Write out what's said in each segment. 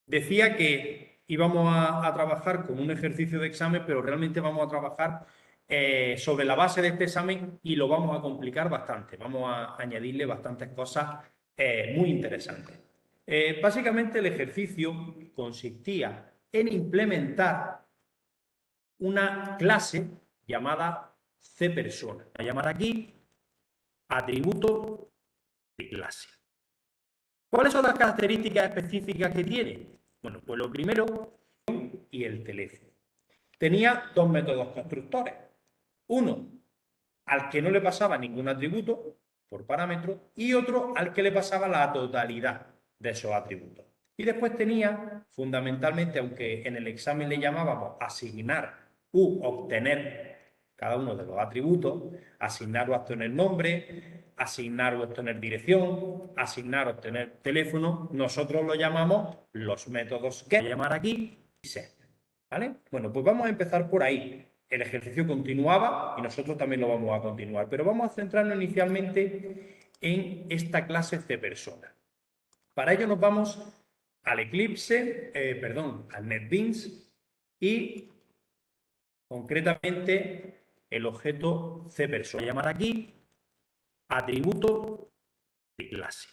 Decía que íbamos a trabajar con un ejercicio de examen, pero realmente vamos a trabajar sobre la base de este examen y lo vamos a complicar bastante. Vamos a añadirle bastantes cosas muy interesantes. Básicamente el ejercicio consistía en implementar una clase llamada cPersona. Voy a llamar aquí atributo de clase. ¿Cuáles son las características específicas que tiene? Bueno, pues lo primero, y el teléfono. Tenía dos métodos constructores. Uno al que no le pasaba ningún atributo por parámetro y otro al que le pasaba la totalidad de esos atributos. Y después tenía, fundamentalmente, aunque en el examen le llamábamos asignar u obtener cada uno de los atributos, asignar o obtener nombre, asignar o obtener dirección, asignar o obtener teléfono, nosotros lo llamamos los métodos get, voy a llamar aquí y set. ¿Vale? Bueno, pues vamos a empezar por ahí. El ejercicio continuaba y nosotros también lo vamos a continuar, pero vamos a centrarnos inicialmente en esta clase cPersona. Para ello nos vamos al Eclipse, al NetBeans y concretamente el objeto cPersona. Voy a llamar aquí atributo de clase.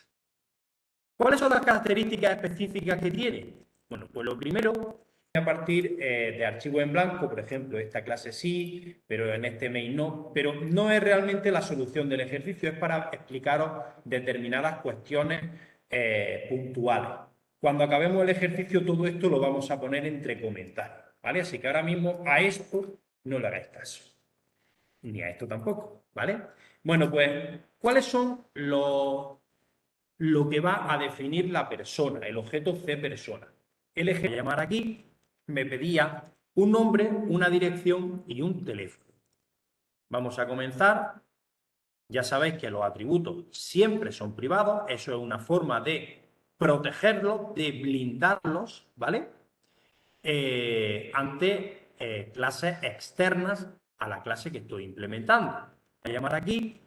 ¿Cuáles son las características específicas que tiene? Bueno, pues lo primero, a partir de archivos en blanco, por ejemplo, esta clase sí, pero en este main no, pero no es realmente la solución del ejercicio, es para explicaros determinadas cuestiones puntuales. Cuando acabemos el ejercicio, todo esto lo vamos a poner entre comentarios, ¿vale? Así que ahora mismo a esto no le hagáis caso, ni a esto tampoco, ¿vale? Bueno, pues, ¿cuáles son lo que va a definir la persona, el objeto cPersona? El ejemplo de llamar aquí me pedía un nombre, una dirección y un teléfono. Vamos a comenzar. Ya sabéis que los atributos siempre son privados, eso es una forma de protegerlos, de blindarlos, ¿vale? Ante clases externas a la clase que estoy implementando. Voy a llamar aquí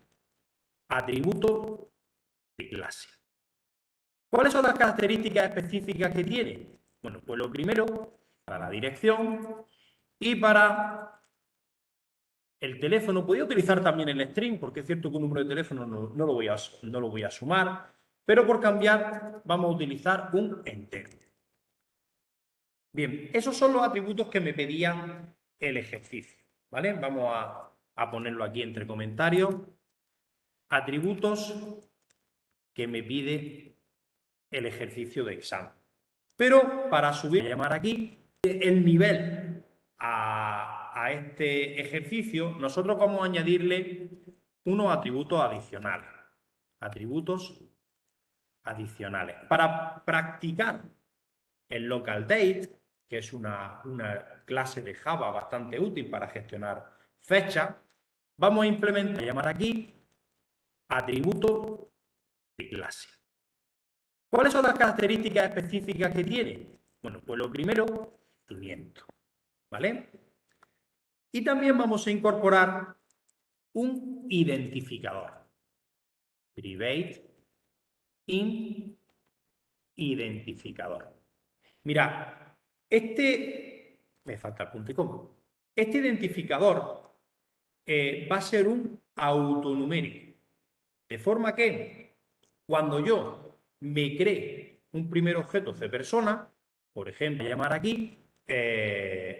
atributo de clase. ¿Cuáles son las características específicas que tiene? Bueno, pues lo primero, para la dirección y para el teléfono. Podría utilizar también el string, porque es cierto que un número de teléfono no lo voy a sumar, pero por cambiar vamos a utilizar un entero. Bien, esos son los atributos que me pedía el ejercicio, ¿vale? Vamos a ponerlo aquí entre comentarios. Atributos que me pide el ejercicio de examen. Pero para subir, voy a llamar aquí el nivel a este ejercicio, nosotros vamos a añadirle unos atributos adicionales. Atributos adicionales. Para practicar el local date, que es una clase de Java bastante útil para gestionar fechas, vamos a implementar, voy a llamar aquí atributo de clase. ¿Cuáles son las características específicas que tiene? Bueno, pues lo primero, cumplimiento, ¿vale? Y también vamos a incorporar un identificador. Private in identificador. Mirad, me falta el punto y coma. Este identificador va a ser un autonumérico. De forma que cuando yo me cree un primer objeto cPersona, por ejemplo, voy a llamar aquí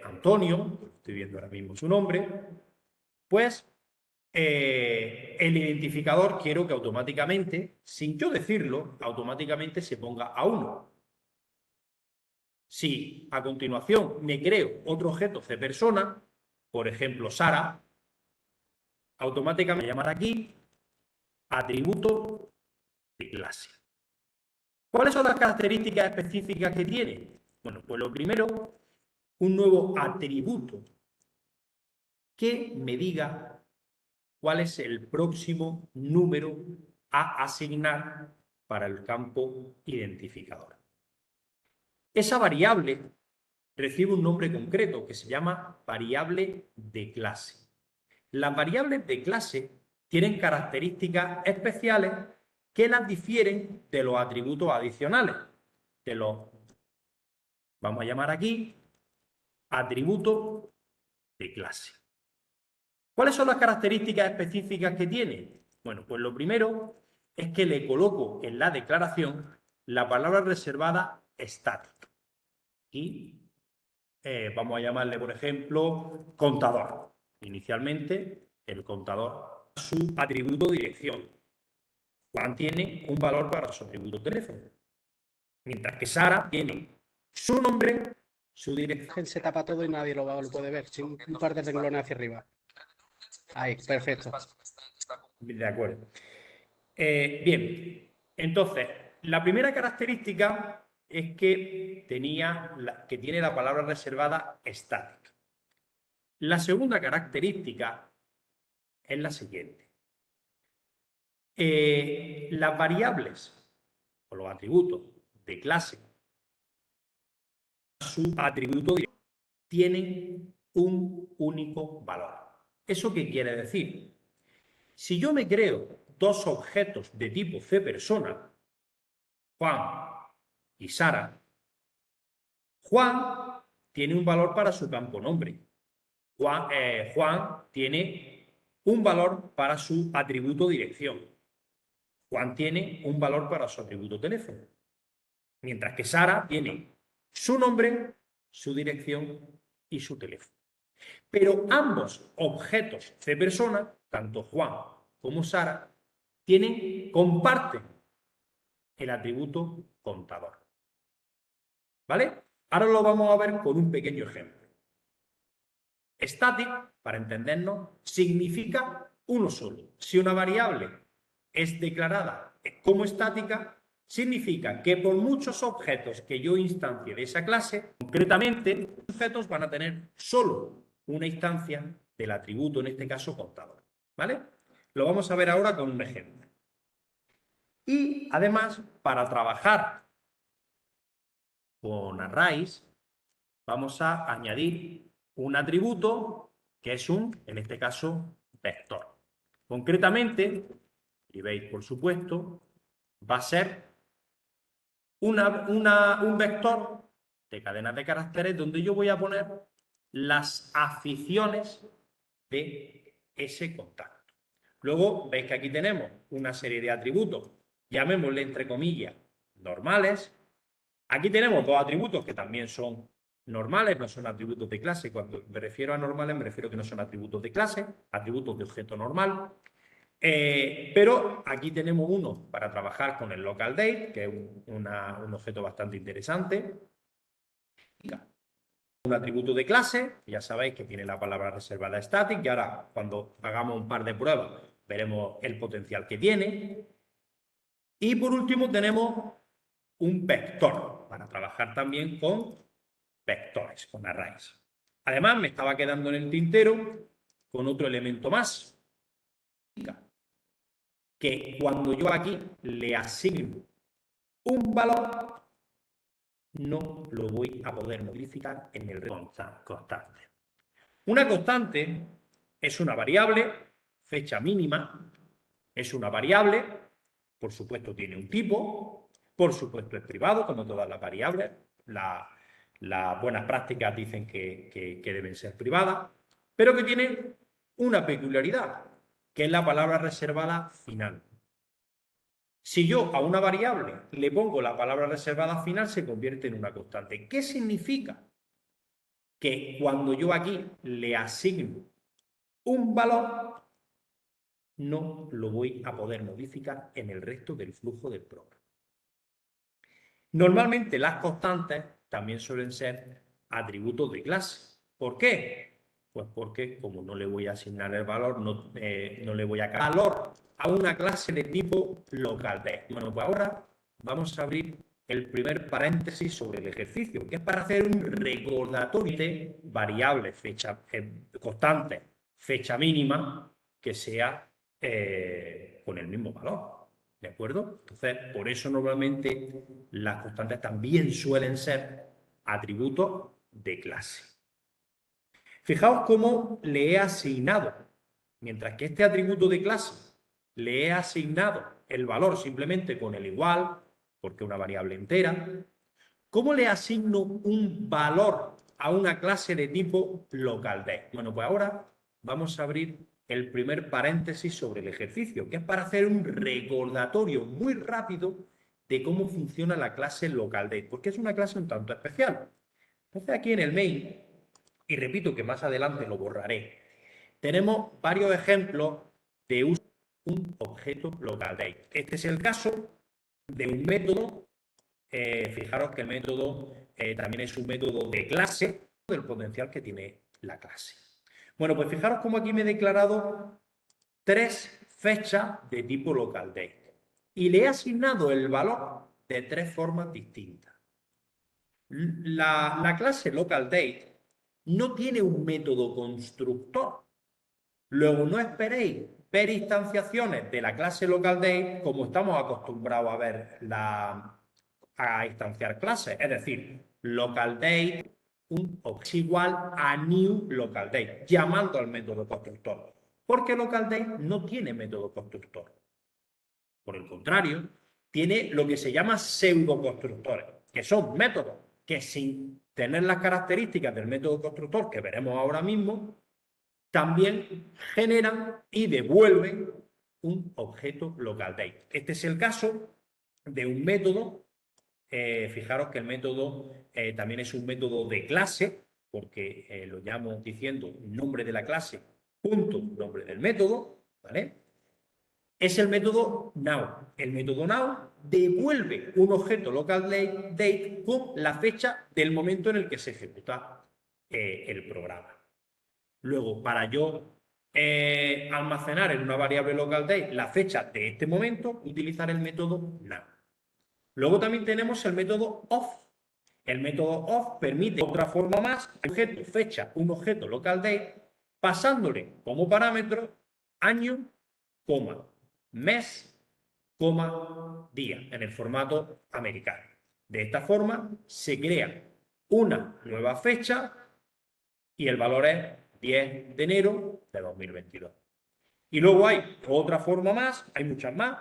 Antonio, estoy viendo ahora mismo su nombre, pues el identificador quiero que automáticamente, sin yo decirlo, automáticamente se ponga a 1. Si a continuación me creo otro objeto cPersona, por ejemplo Sara, automáticamente voy a llamar aquí atributo de clase. ¿Cuáles son las características específicas que tiene? Bueno, pues lo primero, un nuevo atributo que me diga cuál es el próximo número a asignar para el campo identificador. Esa variable recibe un nombre concreto que se llama variable de clase. Las variables de clase tienen características especiales que las difieren de los atributos adicionales, de los Vamos a llamar aquí atributo de clase. ¿Cuáles son las características específicas que tiene? Bueno, pues lo primero es que le coloco en la declaración la palabra reservada estática. Y vamos a llamarle, por ejemplo, contador. Inicialmente, el contador, su atributo dirección. Juan tiene un valor para su atributo teléfono. Mientras que Sara tiene su nombre, su dirección. Se tapa todo y nadie lo puede ver, sin un par de renglones hacia arriba. Ahí, perfecto. De acuerdo. Bien, entonces, la primera característica es que tiene la palabra reservada estática. La segunda característica es la siguiente. Las variables o los atributos de clase, su atributo tienen un único valor. ¿Eso qué quiere decir? Si yo me creo dos objetos de tipo C-persona, Juan y Sara, Juan tiene un valor para su campo nombre. Juan tiene un valor para su atributo dirección. Juan tiene un valor para su atributo teléfono. Mientras que Sara tiene su nombre, su dirección y su teléfono. Pero ambos objetos C-persona, tanto Juan como Sara, comparten el atributo contador. ¿Vale? Ahora lo vamos a ver con un pequeño ejemplo. Static, para entendernos, significa uno solo. Si una variable es declarada como estática, significa que por muchos objetos que yo instancie de esa clase, concretamente, los objetos van a tener solo una instancia del atributo, en este caso contador. ¿Vale? Lo vamos a ver ahora con un ejemplo. Y además, para trabajar con arrays, vamos a añadir un atributo que es en este caso, vector. Concretamente, y veis por supuesto, va a ser un vector de cadenas de caracteres donde yo voy a poner las aficiones de ese contacto. Luego veis que aquí tenemos una serie de atributos, llamémosle entre comillas, normales. Aquí tenemos dos atributos que también son normales, no son atributos de clase. Cuando me refiero a normales, me refiero a que no son atributos de clase, atributos de objeto normal. Pero aquí tenemos uno para trabajar con el local date, que es un objeto bastante interesante. Un atributo de clase, ya sabéis que tiene la palabra reservada static, y ahora cuando hagamos un par de pruebas veremos el potencial que tiene. Y por último tenemos un vector, para trabajar también con vectores, con arrays. Además, me estaba quedando en el tintero con otro elemento más, que cuando yo aquí le asigno un valor, no lo voy a poder modificar en el constante. Una constante es una variable, fecha mínima, es una variable, por supuesto tiene un tipo, por supuesto es privado, como todas las variables. Las buenas prácticas dicen que deben ser privadas, pero que tiene una peculiaridad, que es la palabra reservada final. Si yo a una variable le pongo la palabra reservada final, se convierte en una constante. ¿Qué significa? Que cuando yo aquí le asigno un valor, no lo voy a poder modificar en el resto del flujo del programa. Normalmente las constantes también suelen ser atributos de clase. ¿Por qué? Pues porque como no le voy a asignar el valor, no le voy a dar valor a una clase de tipo local. Bueno, pues ahora vamos a abrir el primer paréntesis sobre el ejercicio, que es para hacer un recordatorio de variables, fecha constante, fecha mínima, que sea con el mismo valor. ¿De acuerdo? Entonces, por eso normalmente las constantes también suelen ser atributos de clase. Fijaos cómo le he asignado, mientras que este atributo de clase le he asignado el valor simplemente con el igual, porque es una variable entera, ¿Cómo le asigno un valor a una clase de tipo localDate? Bueno, pues ahora vamos a abrir el primer paréntesis sobre el ejercicio, que es para hacer un recordatorio muy rápido de cómo funciona la clase localDate, porque es una clase un tanto especial. Entonces aquí en el main, y repito que más adelante lo borraré, tenemos varios ejemplos de uso de un objeto localDate. Este es el caso de un método. Fijaros que el método también es un método de clase del potencial que tiene la clase. Bueno, pues fijaros cómo aquí me he declarado 3 fechas de tipo localDate y le he asignado el valor de 3 formas distintas. La clase localDate no tiene un método constructor. Luego no esperéis ver instanciaciones de la clase localDate como estamos acostumbrados a ver a instanciar clases. Es decir, localDate es igual a new localDate, llamando al método constructor. Porque localDate no tiene método constructor. Por el contrario, tiene lo que se llama pseudoconstructores, que son métodos que sin tener las características del método constructor que veremos ahora mismo, también generan y devuelven un objeto localDate. Este es el caso de un método. Fijaros que el método también es un método de clase, porque lo llamo diciendo nombre de la clase, punto, nombre del método, ¿vale? Es el método now. El método now devuelve un objeto localDate con la fecha del momento en el que se ejecuta el programa. Luego, para yo almacenar en una variable localDate la fecha de este momento, utilizar el método now. Luego también tenemos el método off. El método off permite otra forma más, objeto, fecha, un objeto localDate, pasándole como parámetro año, coma, mes, coma, día, en el formato americano. De esta forma se crea una nueva fecha y el valor es 10 de enero de 2022. Y luego hay otra forma más, hay muchas más,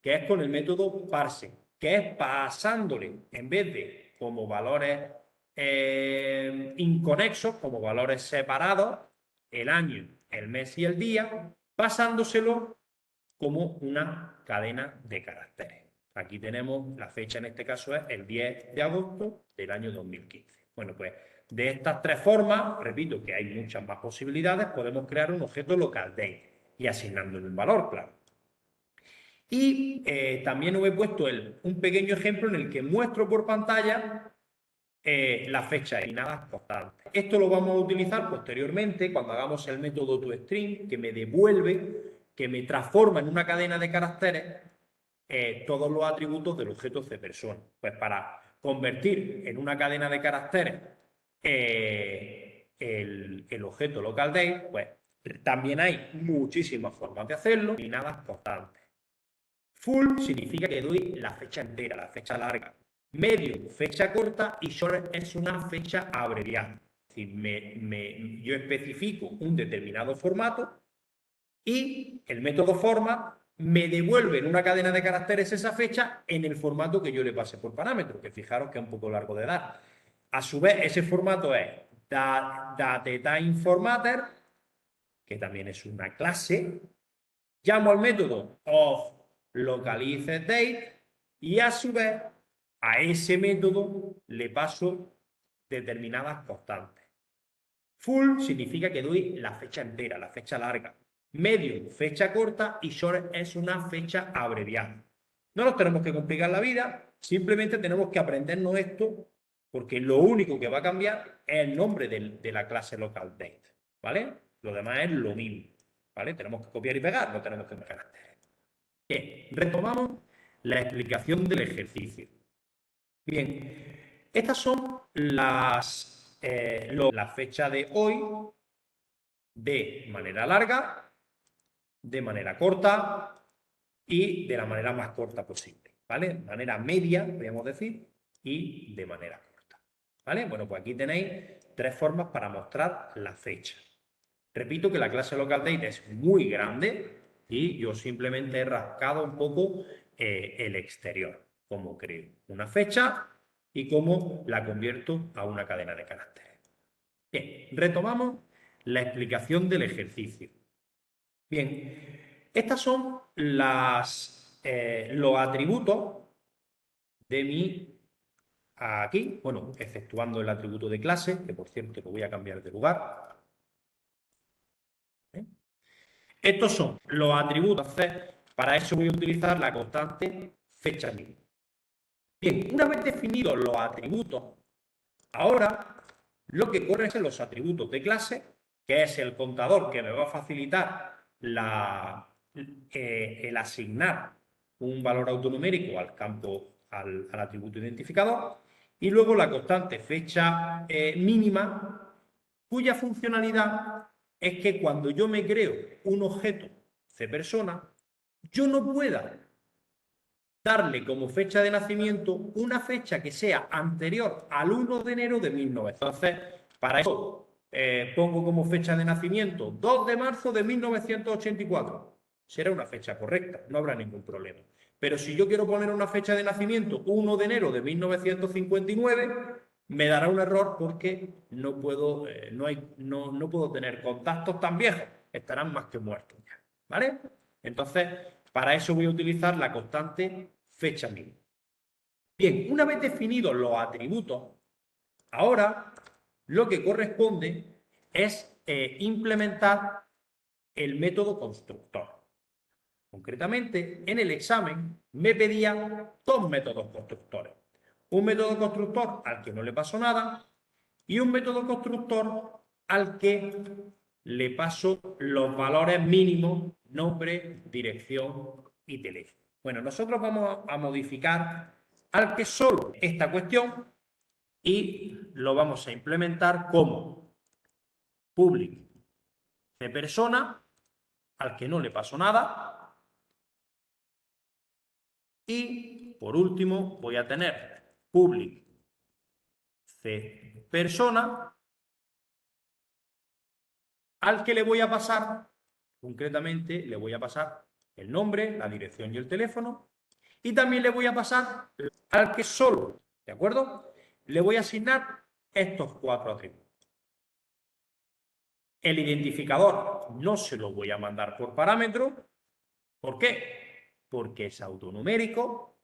que es con el método parse, que es pasándole, en vez de como valores inconexos, como valores separados, el año, el mes y el día, pasándoselo como una cadena de caracteres. Aquí tenemos la fecha, en este caso es el 10 de agosto del año 2015. Bueno, pues de estas 3 formas, repito que hay muchas más posibilidades, podemos crear un objeto localDate y asignándole un valor, claro. Y también os he puesto un pequeño ejemplo en el que muestro por pantalla la fecha y nada constante. Esto lo vamos a utilizar posteriormente cuando hagamos el método toString, que me devuelve, que me transforma en una cadena de caracteres todos los atributos del objeto cPersona. Pues para convertir en una cadena de caracteres el objeto localDate, pues también hay muchísimas formas de hacerlo y nada constante. Full significa que doy la fecha entera, la fecha larga. Medium, fecha corta, y short es una fecha abreviada. Es decir, yo especifico un determinado formato y el método format me devuelve en una cadena de caracteres esa fecha en el formato que yo le pase por parámetro, que fijaros que es un poco largo de dar. A su vez, ese formato es DateTimeFormatter, que también es una clase. Llamo al método ofLocalizeDate y a su vez a ese método le paso determinadas constantes. Full significa que doy la fecha entera, la fecha larga. Medium, fecha corta, y short es una fecha abreviada. No nos tenemos que complicar la vida, simplemente tenemos que aprendernos esto porque lo único que va a cambiar es el nombre de la clase localDate, ¿vale? Lo demás es lo mismo, ¿vale? Tenemos que copiar y pegar, no tenemos que meter caracteres. Bien, retomamos la explicación del ejercicio. Bien, estas son la fecha de hoy de manera larga, de manera corta y de la manera más corta posible, ¿vale? De manera media, podríamos decir, y de manera corta, ¿vale? Bueno, pues aquí tenéis 3 formas para mostrar la fecha. Repito que la clase localDate es muy grande y yo simplemente he rascado un poco el exterior, como creo una fecha y cómo la convierto a una cadena de caracteres. Bien, retomamos la explicación del ejercicio. Bien, estas son los atributos de mi aquí, bueno, exceptuando el atributo de clase, que por cierto lo voy a cambiar de lugar. ¿Eh? Estos son los atributos a hacer, para eso voy a utilizar la constante fecha mínima. Bien, una vez definidos los atributos, ahora lo que corre es en los atributos de clase, que es el contador que me va a facilitar el asignar un valor autonumérico al campo, al atributo identificador, y luego la constante fecha mínima, cuya funcionalidad es que cuando yo me creo un objeto cPersona, yo no pueda darle como fecha de nacimiento una fecha que sea anterior al 1 de enero de 1900. Entonces, para eso pongo como fecha de nacimiento 2 de marzo de 1984. Será una fecha correcta, no habrá ningún problema. Pero si yo quiero poner una fecha de nacimiento 1 de enero de 1959, me dará un error porque no puedo, no puedo tener contactos tan viejos. Estarán más que muertos ya. ¿Vale? Entonces, para eso voy a utilizar la constante fecha mínima. Bien, una vez definidos los atributos, ahora lo que corresponde es implementar el método constructor. Concretamente, en el examen me pedían dos métodos constructores. Un método constructor al que no le paso nada y un método constructor al que le paso los valores mínimos, nombre, dirección y teléfono. Bueno, nosotros vamos a modificar al que solo esta cuestión y lo vamos a implementar como public cPersona, al que no le paso nada. Y por último voy a tener public cPersona, al que le voy a pasar, concretamente le voy a pasar el nombre, la dirección y el teléfono, y también le voy a pasar al que solo, ¿de acuerdo? Le voy a asignar estos cuatro atributos. El identificador no se lo voy a mandar por parámetro. ¿Por qué? Porque es autonumérico.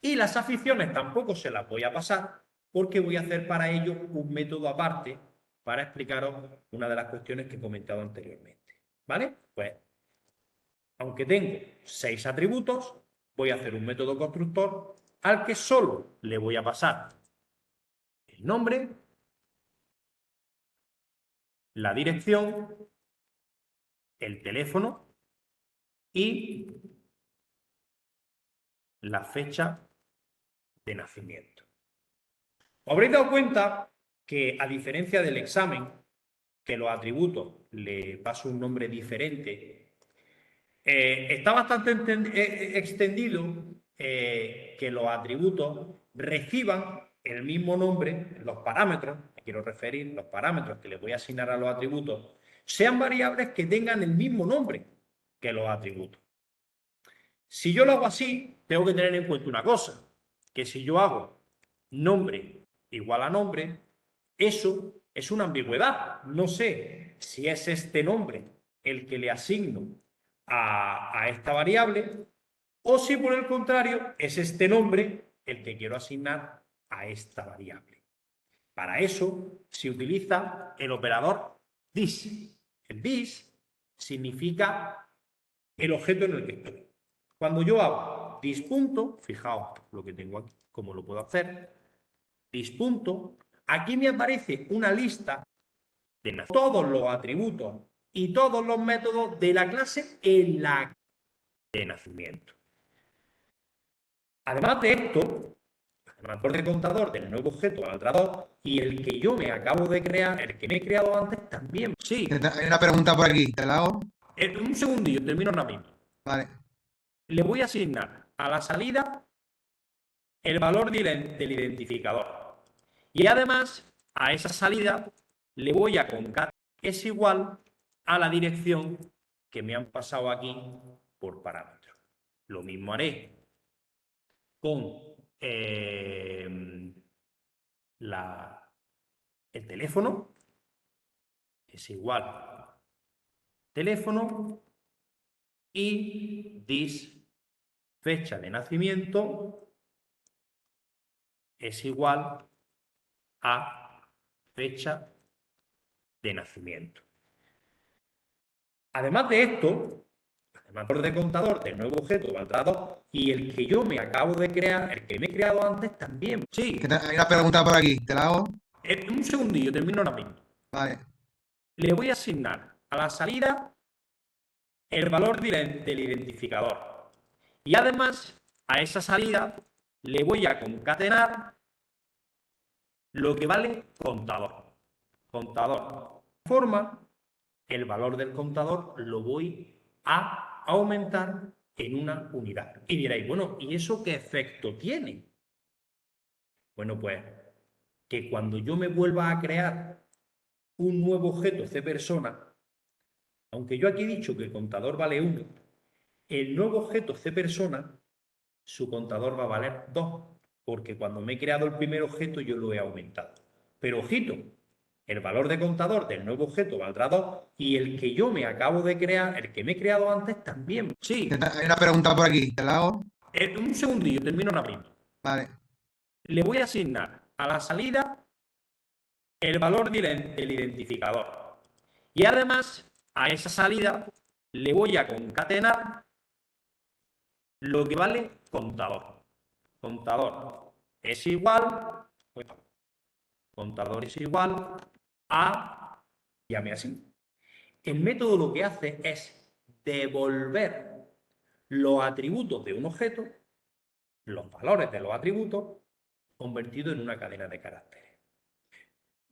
Y las aficiones tampoco se las voy a pasar porque voy a hacer para ello un método aparte para explicaros una de las cuestiones que he comentado anteriormente. ¿Vale? Pues, aunque tengo 6 atributos, voy a hacer un método constructor al que solo le voy a pasar el nombre, la dirección, el teléfono y la fecha de nacimiento. Os habréis dado cuenta que, a diferencia del examen, que los atributos le paso un nombre diferente, está bastante extendido que los atributos reciban el mismo nombre, los parámetros, me quiero referir, los parámetros que le voy a asignar a los atributos, sean variables que tengan el mismo nombre que los atributos. Si yo lo hago así, tengo que tener en cuenta una cosa, que si yo hago nombre igual a nombre, eso es una ambigüedad. No sé si es este nombre el que le asigno a esta variable o si por el contrario es este nombre el que quiero asignar a esta variable. Para eso se utiliza el operador this. El this significa el objeto en el que estoy. Cuando yo hago dispunto, fijaos lo que tengo aquí, cómo lo puedo hacer, dispunto, aquí me aparece una lista de todos los atributos y todos los métodos de la clase en la de nacimiento. Además de esto, además del contador del nuevo objeto administrador y el que yo me acabo de crear, el que me he creado antes también. Sí. Hay una pregunta por aquí, ¿te la hago? Un segundillo, termino ahora mismo. Vale. Le voy a asignar a la salida el valor del identificador. Y además, a esa salida le voy a concatenar es igual a la dirección que me han pasado aquí por parámetro. Lo mismo haré con el teléfono es igual a teléfono y this fecha de nacimiento es igual a fecha de nacimiento. Además de esto, además de contador del nuevo objeto valdrá 2 y el que yo me acabo de crear, el que me he creado antes también. Sí, Hay una pregunta por aquí, ¿te la hago? un segundillo, termino ahora mismo. Vale. Le voy a asignar a la salida el valor del identificador. Y además, a esa salida le voy a concatenar lo que vale contador. Contador. De forma, el valor del contador lo voy a aumentar en una unidad. Y diréis, bueno, ¿y eso qué efecto tiene? Bueno, pues que cuando yo me vuelva a crear un nuevo objeto cPersona, aunque yo aquí he dicho que el contador vale 1, el nuevo objeto cPersona, su contador va a valer 2, porque cuando me he creado el primer objeto yo lo he aumentado. Pero ojito, el valor de contador del nuevo objeto valdrá 2 y el que yo me acabo de crear, el que me he creado antes también. Sí, Hay una pregunta por aquí, ¿te la hago? un segundillo, termino ahora mismo. Vale. Le voy a asignar a la salida el valor del identificador. Y además, a esa salida le voy a concatenar lo que vale contador. Contador es igual, contador es igual a, llame así. El método lo que hace es devolver los atributos de un objeto, los valores de los atributos, convertidos en una cadena de caracteres.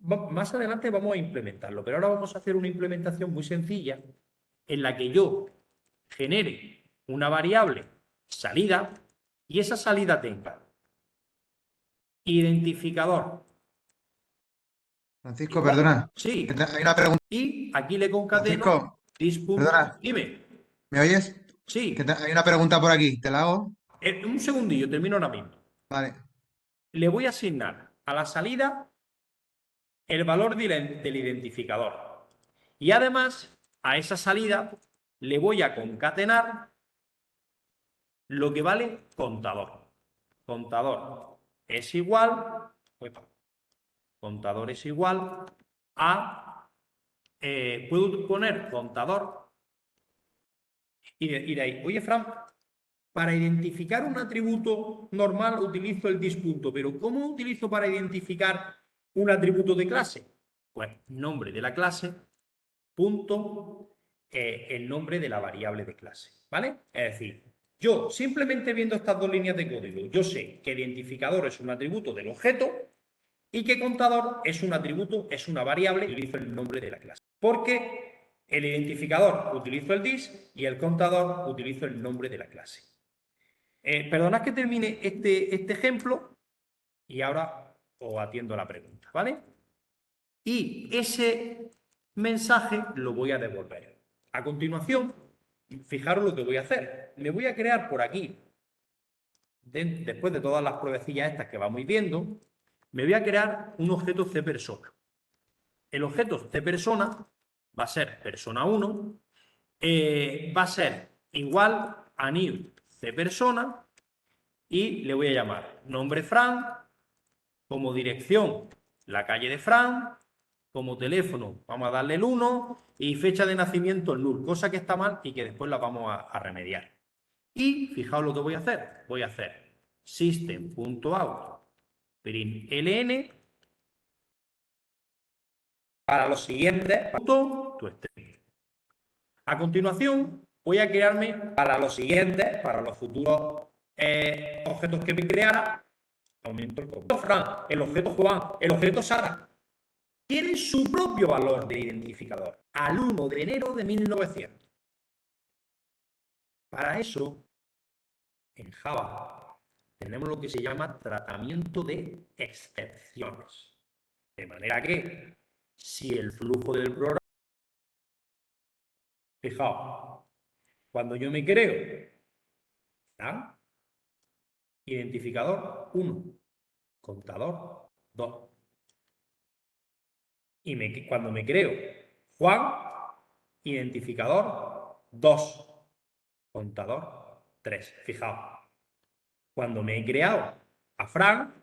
Más adelante vamos a implementarlo, pero ahora vamos a hacer una implementación muy sencilla en la que yo genere una variable salida y esa salida tenga identificador. Francisco, perdona. Sí. Hay una pregunta. Y aquí le concateno Francisco, perdona. Dime. ¿Me oyes? Sí. Hay una pregunta por aquí, ¿te la hago? Un segundillo, termino ahora mismo. Vale. Le voy a asignar a la salida el valor del identificador. Y además, a esa salida le voy a concatenar lo que vale contador. Contador es igual, contador es igual a, puedo poner contador y de ahí, oye Fran, para identificar un atributo normal utilizo el dispunto, pero ¿cómo utilizo para identificar un atributo de clase? Pues nombre de la clase, punto, el nombre de la variable de clase, ¿vale? Es decir, yo simplemente viendo estas dos líneas de código, yo sé que identificador es un atributo del objeto y que contador es un atributo, es una variable, y utilizo el nombre de la clase. Porque el identificador utilizo el dis y el contador utilizo el nombre de la clase. Perdonad que termine este ejemplo y ahora os atiendo a la pregunta, ¿vale? Y ese mensaje lo voy a devolver. A continuación, fijaros lo que voy a hacer. Me voy a crear por aquí, después de todas las pruebecillas estas que vamos viendo, me voy a crear un objeto cPersona. El objeto cPersona va a ser persona 1, va a ser igual a new cPersona y le voy a llamar nombre Fran, como dirección la calle de Fran, como teléfono vamos a darle el 1 y fecha de nacimiento el null, cosa que está mal y que después la vamos a remediar. Y fijaos lo que voy a hacer. Voy a hacer system.out println para los siguientes A continuación, voy a crearme para los siguientes, para los futuros objetos que me creara. Aumento el código. Fran, el objeto Juan, el objeto Sara. Tienen su propio valor de identificador al 1 de enero de 1900. Para eso, en Java, tenemos lo que se llama tratamiento de excepciones. De manera que, si el flujo del programa... Fijaos, cuando yo me creo, ¿verdad? Identificador 1, contador 2. y cuando me creo Juan, identificador 2, contador 3. Fijaos, cuando me he creado a Fran,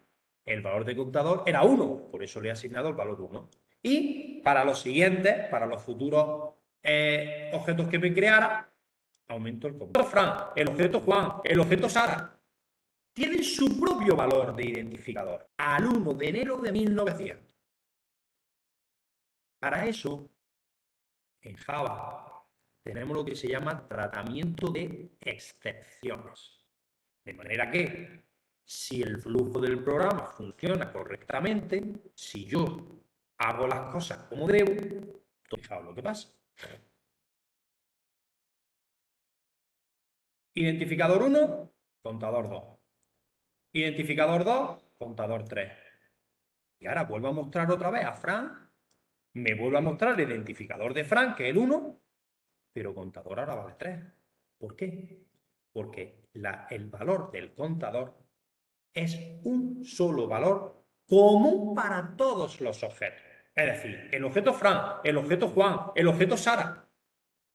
el valor de contador era 1, por eso le he asignado el valor 1. Y para los siguientes, para los futuros objetos que me creara, aumento el contador. Fran, el objeto Juan, el objeto Sara, tienen su propio valor de identificador al 1 de enero de 1900. Para eso, en Java, tenemos lo que se llama tratamiento de excepciones. De manera que, si el flujo del programa funciona correctamente, si yo hago las cosas como debo, fijaos lo que pasa. Identificador 1, contador 2. Identificador 2, contador 3. Y ahora vuelvo a mostrar otra vez a Fran. Me vuelvo a mostrar el identificador de Fran, que es el 1, pero contador ahora vale 3. ¿Por qué? Porque el valor del contador es un solo valor común para todos los objetos. Es decir, el objeto Fran, el objeto Juan, el objeto Sara,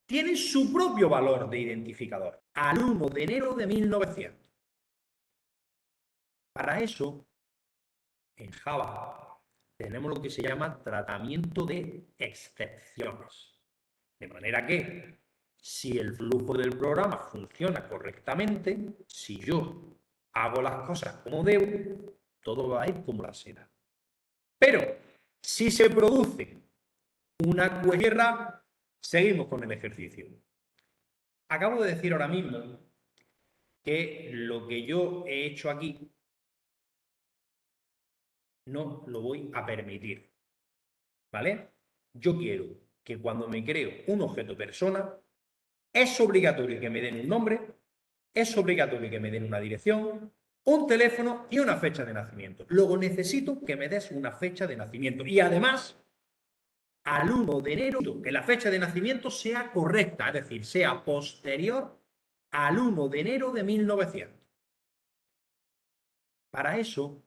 tienen su propio valor de identificador al 1 de enero de 1900. Para eso, en Java, tenemos lo que se llama tratamiento de excepciones. De manera que, si el flujo del programa funciona correctamente, si yo hago las cosas como debo, todo va a ir como la seda. Pero, si se produce una guerra, seguimos con el ejercicio. Acabo de decir ahora mismo que lo que yo he hecho aquí no lo voy a permitir, ¿vale? Yo quiero que cuando me creo un objeto persona, es obligatorio que me den un nombre, es obligatorio que me den una dirección, un teléfono y una fecha de nacimiento. Luego necesito que me des una fecha de nacimiento. Y además, al 1 de enero, que la fecha de nacimiento sea correcta, es decir, sea posterior al 1 de enero de 1900. Para eso,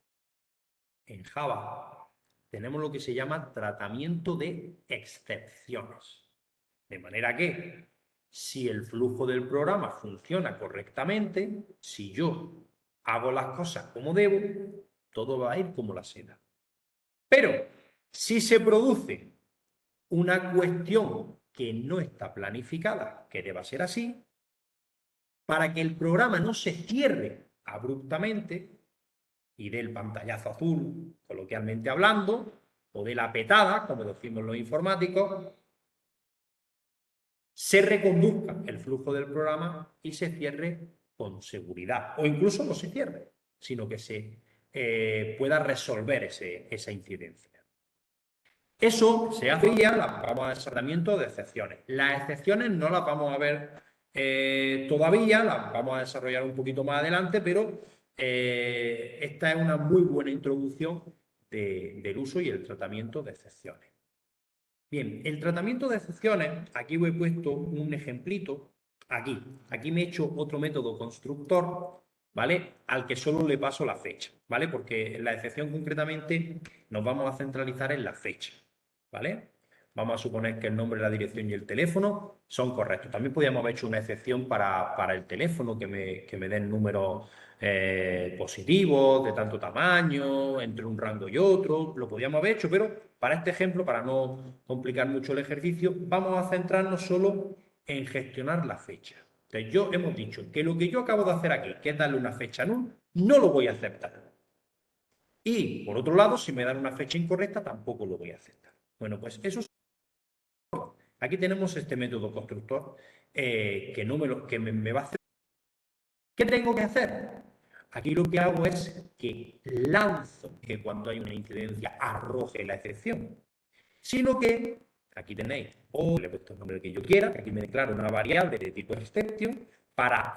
en Java, tenemos lo que se llama tratamiento de excepciones. De manera que, si el flujo del programa funciona correctamente, si yo hago las cosas como debo, todo va a ir como la seda. Pero, si se produce una cuestión que no está planificada, que deba ser así, para que el programa no se cierre abruptamente y dé el pantallazo azul, coloquialmente hablando, o dé la petada, como decimos los informáticos, se reconduzca el flujo del programa y se cierre con seguridad. O incluso no se cierre, sino que se pueda resolver esa incidencia. Eso se hace ya, vamos a tratamiento de excepciones. Las excepciones no las vamos a ver todavía, las vamos a desarrollar un poquito más adelante, pero esta es una muy buena introducción del uso y el tratamiento de excepciones. Bien, el tratamiento de excepciones, aquí he puesto un ejemplito, aquí me he hecho otro método constructor, ¿vale? Al que solo le paso la fecha, ¿vale? Porque en la excepción concretamente nos vamos a centralizar en la fecha, ¿vale? Vamos a suponer que el nombre, la dirección y el teléfono son correctos. También podríamos haber hecho una excepción para el teléfono, que me den números positivos, de tanto tamaño, entre un rango y otro. Lo podríamos haber hecho, pero para este ejemplo, para no complicar mucho el ejercicio, vamos a centrarnos solo en gestionar la fecha. Entonces, hemos dicho que lo que yo acabo de hacer aquí, que es darle una fecha null, no lo voy a aceptar. Y, por otro lado, si me dan una fecha incorrecta, tampoco lo voy a aceptar. Bueno, pues eso es... Aquí tenemos este método constructor que me va a hacer... ¿Qué tengo que hacer? Aquí lo que hago es que lanzo que cuando hay una incidencia arroje la excepción, sino que, aquí tenéis, o le he puesto el nombre que yo quiera, que aquí me declaro una variable de tipo exception para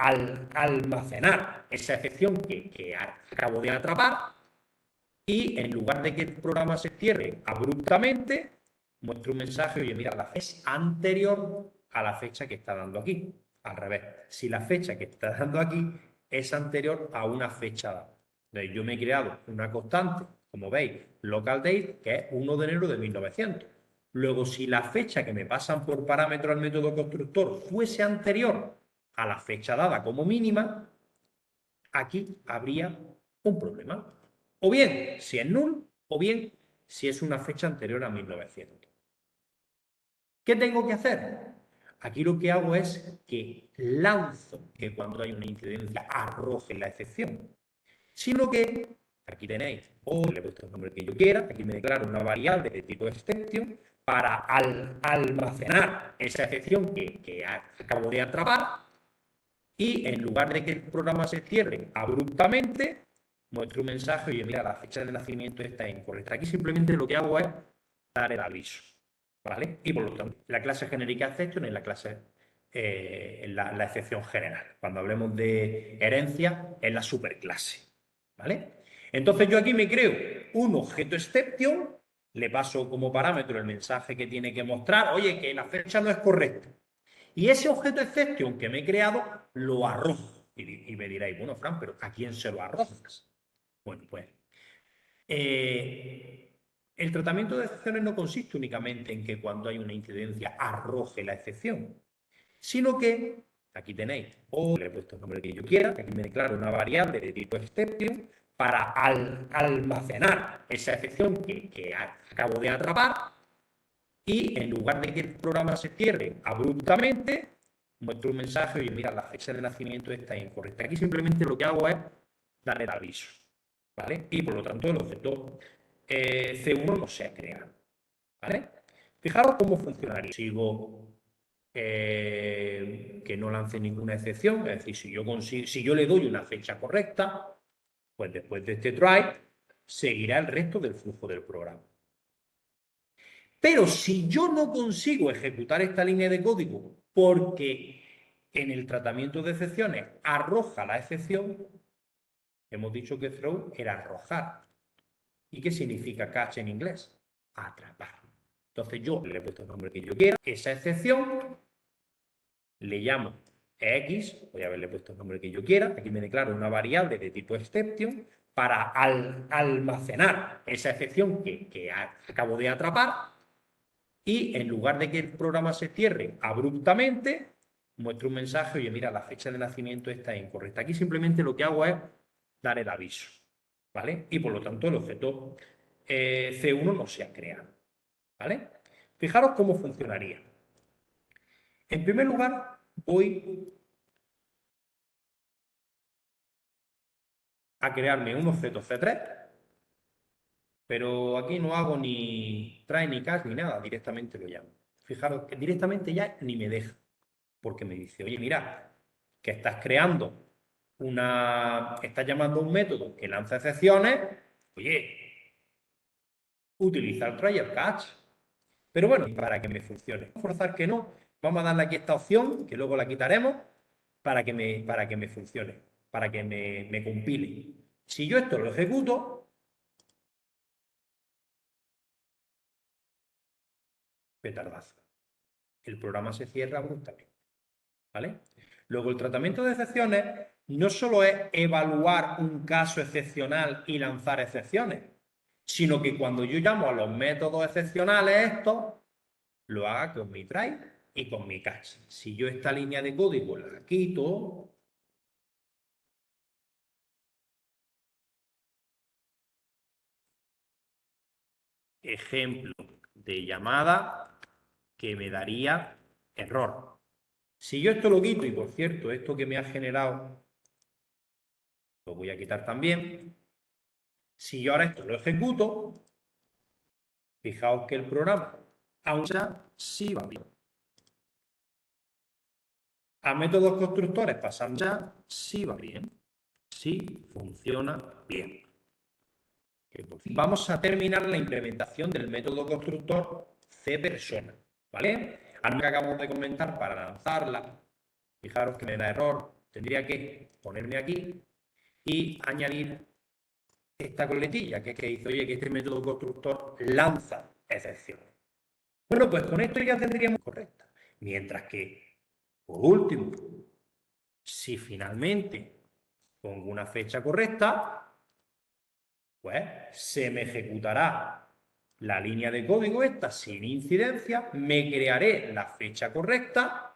almacenar esa excepción que acabo de atrapar, y en lugar de que el programa se cierre abruptamente, muestro un mensaje, oye, mira, la fecha es anterior a la fecha que está dando aquí. Al revés, si la fecha que está dando aquí es anterior a una fecha dada. Yo me he creado una constante, como veis, local date, que es 1 de enero de 1900. Luego, si la fecha que me pasan por parámetro al método constructor fuese anterior a la fecha dada como mínima, aquí habría un problema. O bien si es null, o bien si es una fecha anterior a 1900. ¿Qué tengo que hacer? Aquí lo que hago es que lanzo que cuando hay una incidencia arroje la excepción, sino que aquí tenéis, o le he puesto el nombre que yo quiera, aquí me declaro una variable de tipo exception para almacenar esa excepción que acabo de atrapar, y en lugar de que el programa se cierre abruptamente, muestro un mensaje: oye, mira, la fecha de nacimiento está incorrecta. Aquí simplemente lo que hago es dar el aviso, ¿vale? Y por lo tanto, la clase genérica exception es la clase, la excepción general. Cuando hablemos de herencia, es la superclase, ¿vale? Entonces yo aquí me creo un objeto exception, le paso como parámetro el mensaje que tiene que mostrar: oye, que la fecha no es correcta. Y ese objeto exception que me he creado lo arrojo. Y me diréis, bueno, Fran, pero ¿a quién se lo arrojas? Bueno, pues el tratamiento de excepciones no consiste únicamente en que cuando hay una incidencia arroje la excepción, sino que, aquí tenéis, o le he puesto el nombre que yo quiera, aquí me declaro una variable de tipo exception para almacenar esa excepción que acabo de atrapar, y en lugar de que el programa se cierre abruptamente, muestro un mensaje: oye, mira, la fecha de nacimiento está incorrecta. Aquí simplemente lo que hago es dar el aviso, ¿vale? Y por lo tanto el objeto C1 no se ha creado, ¿vale? Fijaros cómo funcionaría. Sigo que no lance ninguna excepción, es decir, si yo le doy una fecha correcta, pues después de este try seguirá el resto del flujo del programa. Pero si yo no consigo ejecutar esta línea de código porque en el tratamiento de excepciones arroja la excepción, hemos dicho que throw era arrojar. ¿Y qué significa catch en inglés? Atrapar. Entonces yo le he puesto el nombre que yo quiera, esa excepción le llamo X, voy a haberle puesto el nombre que yo quiera, aquí me declaro una variable de tipo exception para almacenar esa excepción que acabo de atrapar, y en lugar de que el programa se cierre abruptamente, muestro un mensaje: oye, mira, la fecha de nacimiento está incorrecta. Aquí simplemente lo que hago es dar el aviso, ¿vale? Y por lo tanto el objeto C1 no se ha creado, ¿vale? Fijaros cómo funcionaría. En primer lugar, voy a crearme un objeto C3, pero aquí no hago ni try ni catch ni nada, directamente lo llamo. Fijaros que directamente ya ni me deja, porque me dice: oye, mira, que estás estás llamando a un método que lanza excepciones, oye, utiliza el try y el catch. Pero bueno, para que me funcione, vamos a forzar que no, vamos a darle aquí esta opción, que luego la quitaremos, para que me funcione, para que me compile. Si yo esto lo ejecuto, petardazo. El programa se cierra abruptamente, ¿vale? Luego, el tratamiento de excepciones no solo es evaluar un caso excepcional y lanzar excepciones, sino que cuando yo llamo a los métodos excepcionales estos, lo haga con mi try y con mi catch. Si yo esta línea de código la quito, ejemplo de llamada que me daría error. Si yo esto lo quito, y por cierto, esto que me ha generado lo voy a quitar también. Si yo ahora esto lo ejecuto, fijaos que el programa, aún ya sí va bien. A métodos constructores pasan ya, sí va bien. Sí funciona bien. Vamos a terminar la implementación del método constructor cPersona, ¿vale? Algo que acabamos de comentar para lanzarla, fijaros que me da error, tendría que ponerme aquí y añadir esta coletilla que dice: oye, que este método constructor lanza excepciones. Bueno, pues con esto ya tendríamos correcta. Mientras que, por último, si finalmente pongo una fecha correcta, pues se me ejecutará la línea de código esta sin incidencia, me crearé la fecha correcta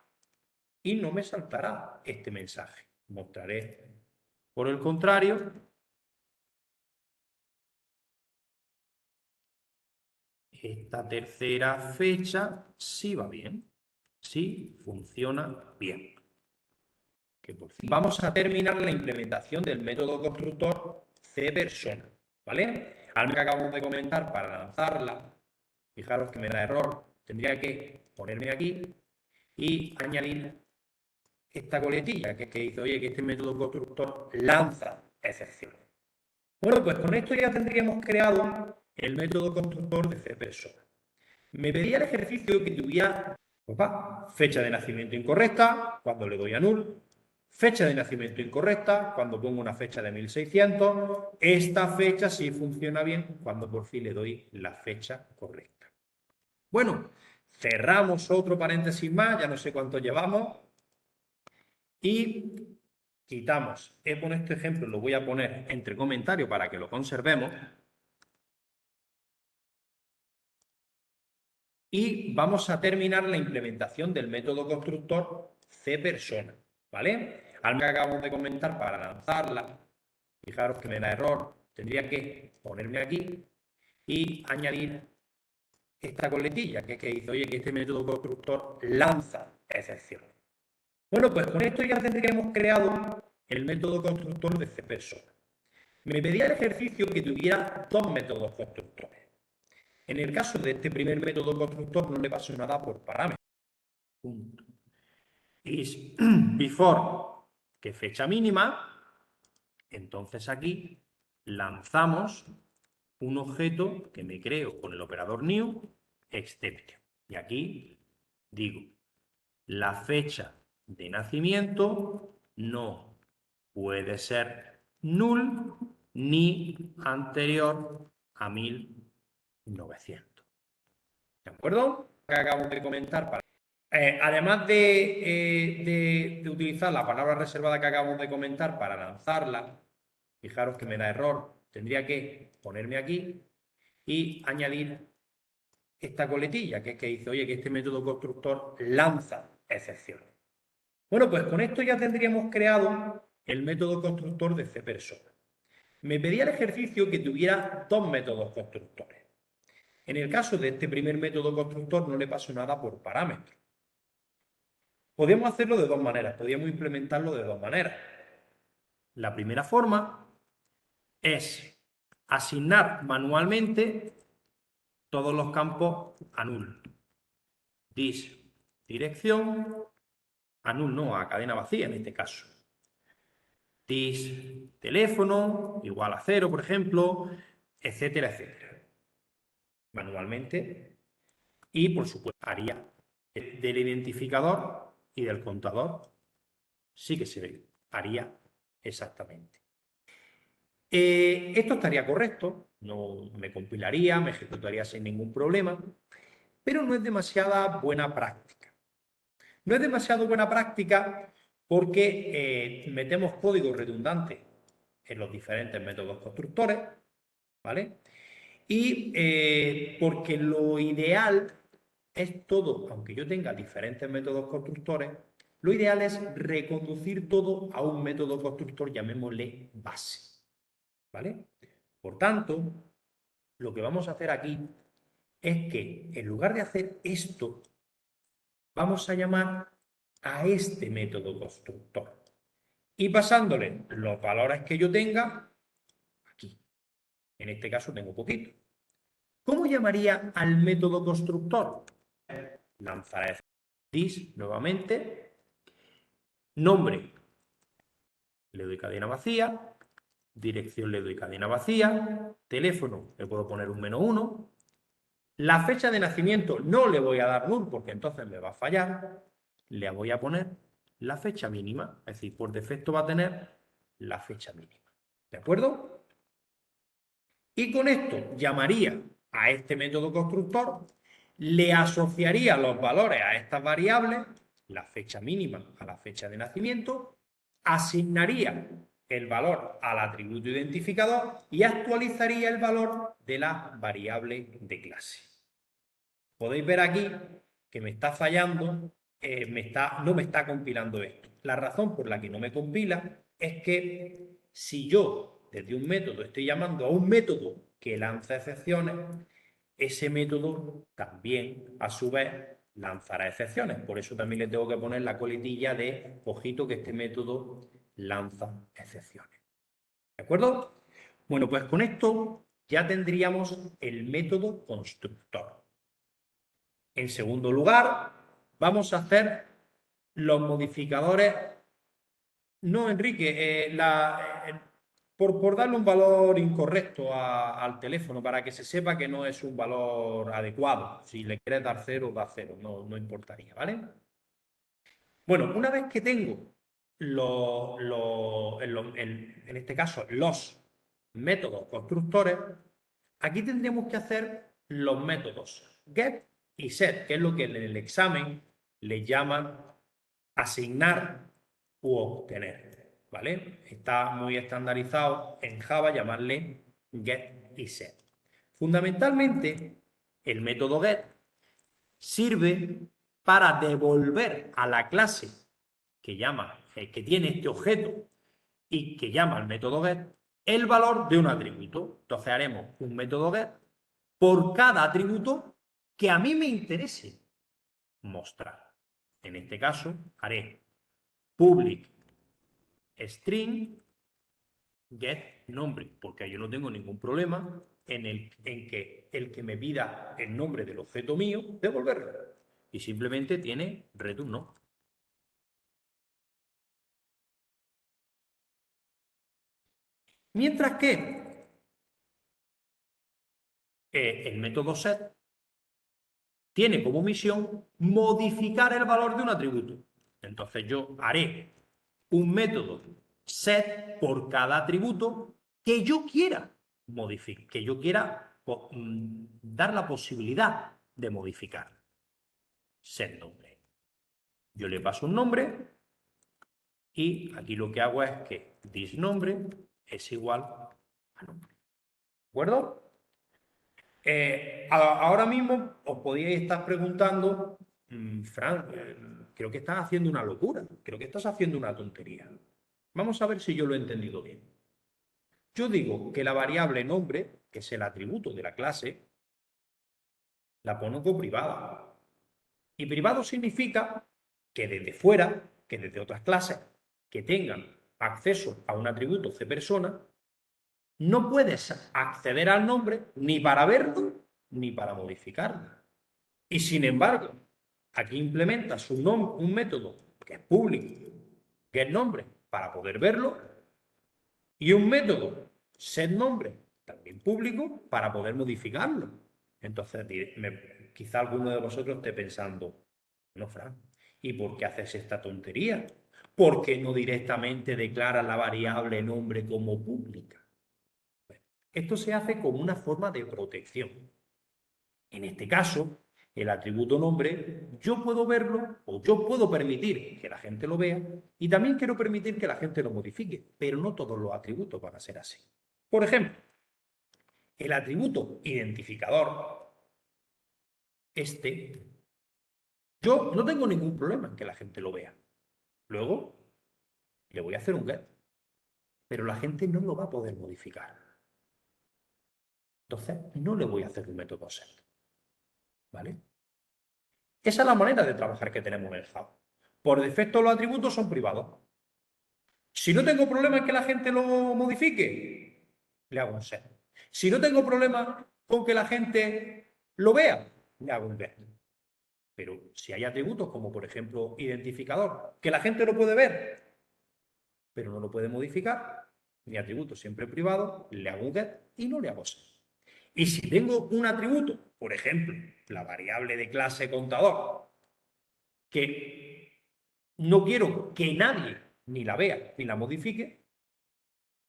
y no me saltará este mensaje. Mostraré, por el contrario, esta tercera fecha sí va bien, sí funciona bien. Vamos a terminar la implementación del método constructor cPersona, ¿vale? Algo que acabamos de comentar para lanzarla, fijaros que me da error, tendría que ponerme aquí y añadir esta coletilla que dice, oye, que este método constructor lanza excepciones. Bueno, pues con esto ya tendríamos creado el método constructor de cPersona. Me pedía el ejercicio que tuviera fecha de nacimiento incorrecta cuando le doy a null, fecha de nacimiento incorrecta cuando pongo una fecha de 1600. Esta fecha sí funciona bien cuando por fin le doy la fecha correcta. Bueno, cerramos otro paréntesis más, ya no sé cuánto llevamos, y quitamos. He puesto este ejemplo, lo voy a poner entre comentarios para que lo conservemos. Y vamos a terminar la implementación del método constructor cPersona, ¿vale? Algo que acabamos de comentar para lanzarla, fijaros que me da error, tendría que ponerme aquí y añadir esta coletilla que dice, oye, que este método constructor lanza excepciones. Bueno, pues con esto ya tendríamos creado el método constructor de cPersona. Me pedía el ejercicio que tuviera dos métodos constructores. En el caso de este primer método constructor no le paso nada por parámetro. Punto. Is before, que fecha mínima, entonces aquí lanzamos un objeto que me creo con el operador new, exception. Y aquí digo, la fecha de nacimiento no puede ser null ni anterior a 1900. ¿De acuerdo? Que acabo de comentar. Además de utilizar la palabra reservada que acabamos de comentar para lanzarla, fijaros que me da error, tendría que ponerme aquí y añadir esta coletilla que dice, oye, que este método constructor lanza excepciones. Bueno, pues con esto ya tendríamos creado el método constructor de cPersona. Me pedía el ejercicio que tuviera dos métodos constructores. En el caso de este primer método constructor no le paso nada por parámetro. Podemos hacerlo de dos maneras, podríamos implementarlo de dos maneras. La primera forma es asignar manualmente todos los campos a null. Dis dirección, a null no, a cadena vacía en este caso. Dis teléfono, igual a 0, por ejemplo, etcétera, etcétera. Manualmente. Y, por supuesto, haría del identificador y del contador. Sí que se ve, haría exactamente. Esto estaría correcto, no me compilaría, me ejecutaría sin ningún problema, pero no es demasiada buena práctica. No es demasiado buena práctica porque metemos código redundante en los diferentes métodos constructores, ¿vale? Y porque lo ideal es todo, aunque yo tenga diferentes métodos constructores, lo ideal es reconducir todo a un método constructor, llamémosle base, ¿vale? Por tanto, lo que vamos a hacer aquí es que en lugar de hacer esto, vamos a llamar a este método constructor y pasándole los valores que yo tenga aquí. En este caso tengo poquito. ¿Cómo llamaría al método constructor? Lanzaré this nuevamente. Nombre, le doy cadena vacía. Dirección, le doy cadena vacía. Teléfono, le puedo poner un -1. La fecha de nacimiento no le voy a dar null porque entonces me va a fallar. Le voy a poner la fecha mínima. Es decir, por defecto va a tener la fecha mínima. ¿De acuerdo? Y con esto llamaría a este método constructor, le asociaría los valores a estas variables, la fecha mínima a la fecha de nacimiento, asignaría el valor al atributo identificador y actualizaría el valor de la variable de clase. Podéis ver aquí que me está fallando, no me está compilando esto. La razón por la que no me compila es que si yo desde un método estoy llamando a un método que lanza excepciones, ese método también a su vez lanzará excepciones. Por eso también le tengo que poner la coletilla de ojito que este método lanza excepciones. ¿De acuerdo? Bueno, pues con esto ya tendríamos el método constructor. En segundo lugar, vamos a hacer los modificadores. No, Enrique, por darle un valor incorrecto al teléfono para que se sepa que no es un valor adecuado. Si le quieres dar 0, da 0, no importaría, ¿vale? Bueno, una vez que tengo en este caso los métodos constructores, aquí tendríamos que hacer los métodos get y set, que es lo que en el examen le llaman asignar u obtener, ¿vale? Está muy estandarizado en Java llamarle get y set. Fundamentalmente, el método get sirve para devolver a la clase que tiene este objeto y que llama al método get el valor de un atributo. Entonces haremos un método get por cada atributo que a mí me interese mostrar. En este caso haré public string get nombre, porque yo no tengo ningún problema en que el que me pida el nombre del objeto mío, devolverlo. Y simplemente tiene return no. Mientras que el método set tiene como misión modificar el valor de un atributo. Entonces yo haré un método set por cada atributo que yo quiera modificar, que yo quiera dar la posibilidad de modificar. Set nombre. Yo le paso un nombre y aquí lo que hago es que this nombre es igual a nombre. ¿De acuerdo? Ahora mismo os podíais estar preguntando, Fran, creo que estás haciendo una locura, creo que estás haciendo una tontería. Vamos a ver si yo lo he entendido bien. Yo digo que la variable nombre, que es el atributo de la clase, la pongo privada. Y privado significa que desde fuera, que desde otras clases que tengan acceso a un atributo cPersona, no puedes acceder al nombre ni para verlo ni para modificarlo. Y sin embargo, aquí implementas un método que es público, que es nombre, para poder verlo, y un método setNombre, también público, para poder modificarlo. Entonces, quizá alguno de vosotros esté pensando, no, Fran, ¿y por qué haces esta tontería? ¿Por qué no directamente declaras la variable nombre como pública? Esto se hace como una forma de protección. En este caso, el atributo nombre, yo puedo verlo o yo puedo permitir que la gente lo vea y también quiero permitir que la gente lo modifique, pero no todos los atributos van a ser así. Por ejemplo, el atributo identificador, yo no tengo ningún problema en que la gente lo vea. Luego, le voy a hacer un get, pero la gente no lo va a poder modificar. Entonces, no le voy a hacer un método set. ¿Vale? Esa es la manera de trabajar que tenemos en Java. Por defecto los atributos son privados. Si no tengo problema en que la gente lo modifique, le hago un set. Si no tengo problema con que la gente lo vea, le hago un get. Pero si hay atributos como por ejemplo identificador, que la gente lo puede ver, pero no lo puede modificar, mi atributo siempre privado, le hago un get y no le hago set. Y si tengo un atributo, por ejemplo, la variable de clase contador, que no quiero que nadie ni la vea ni la modifique,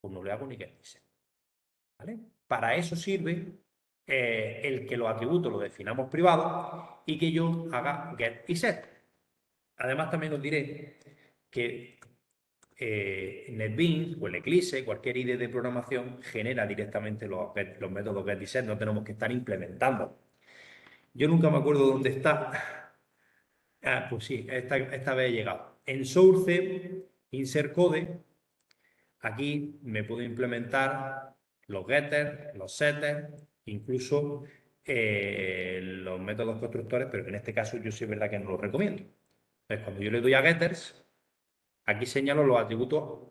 pues no le hago ni get ni set. ¿Vale? Para eso sirve el que los atributos los definamos privados y que yo haga get y set. Además, también os diré que NetBeans o el Eclipse, cualquier IDE de programación, genera directamente los métodos get y set, no tenemos que estar implementando. Yo nunca me acuerdo dónde está. Ah, pues sí, esta vez he llegado. En Source, Insert Code, aquí me puedo implementar los getters, los setters, incluso los métodos constructores, pero que en este caso yo sí es verdad que no los recomiendo. Entonces, cuando yo le doy a getters, aquí señalo los atributos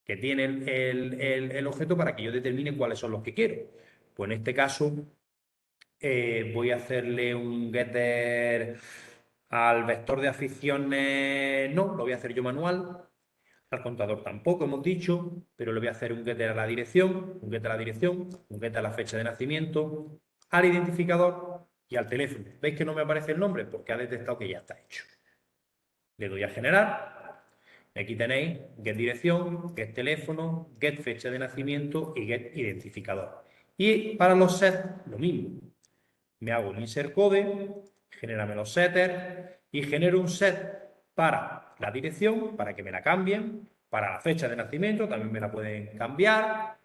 que tiene el objeto para que yo determine cuáles son los que quiero. Pues en este caso voy a hacerle un getter al vector de aficiones, no, lo voy a hacer yo manual. Al contador tampoco hemos dicho, pero le voy a hacer un getter a la dirección, un getter a la dirección, un getter a la fecha de nacimiento, al identificador y al teléfono. ¿Veis que no me aparece el nombre? Porque ha detectado que ya está hecho. Le doy a generar. Aquí tenéis get dirección, get teléfono, get fecha de nacimiento y get identificador. Y para los sets, lo mismo. Me hago un insert code, genérame los setters y genero un set para la dirección, para que me la cambien, para la fecha de nacimiento, también me la pueden cambiar,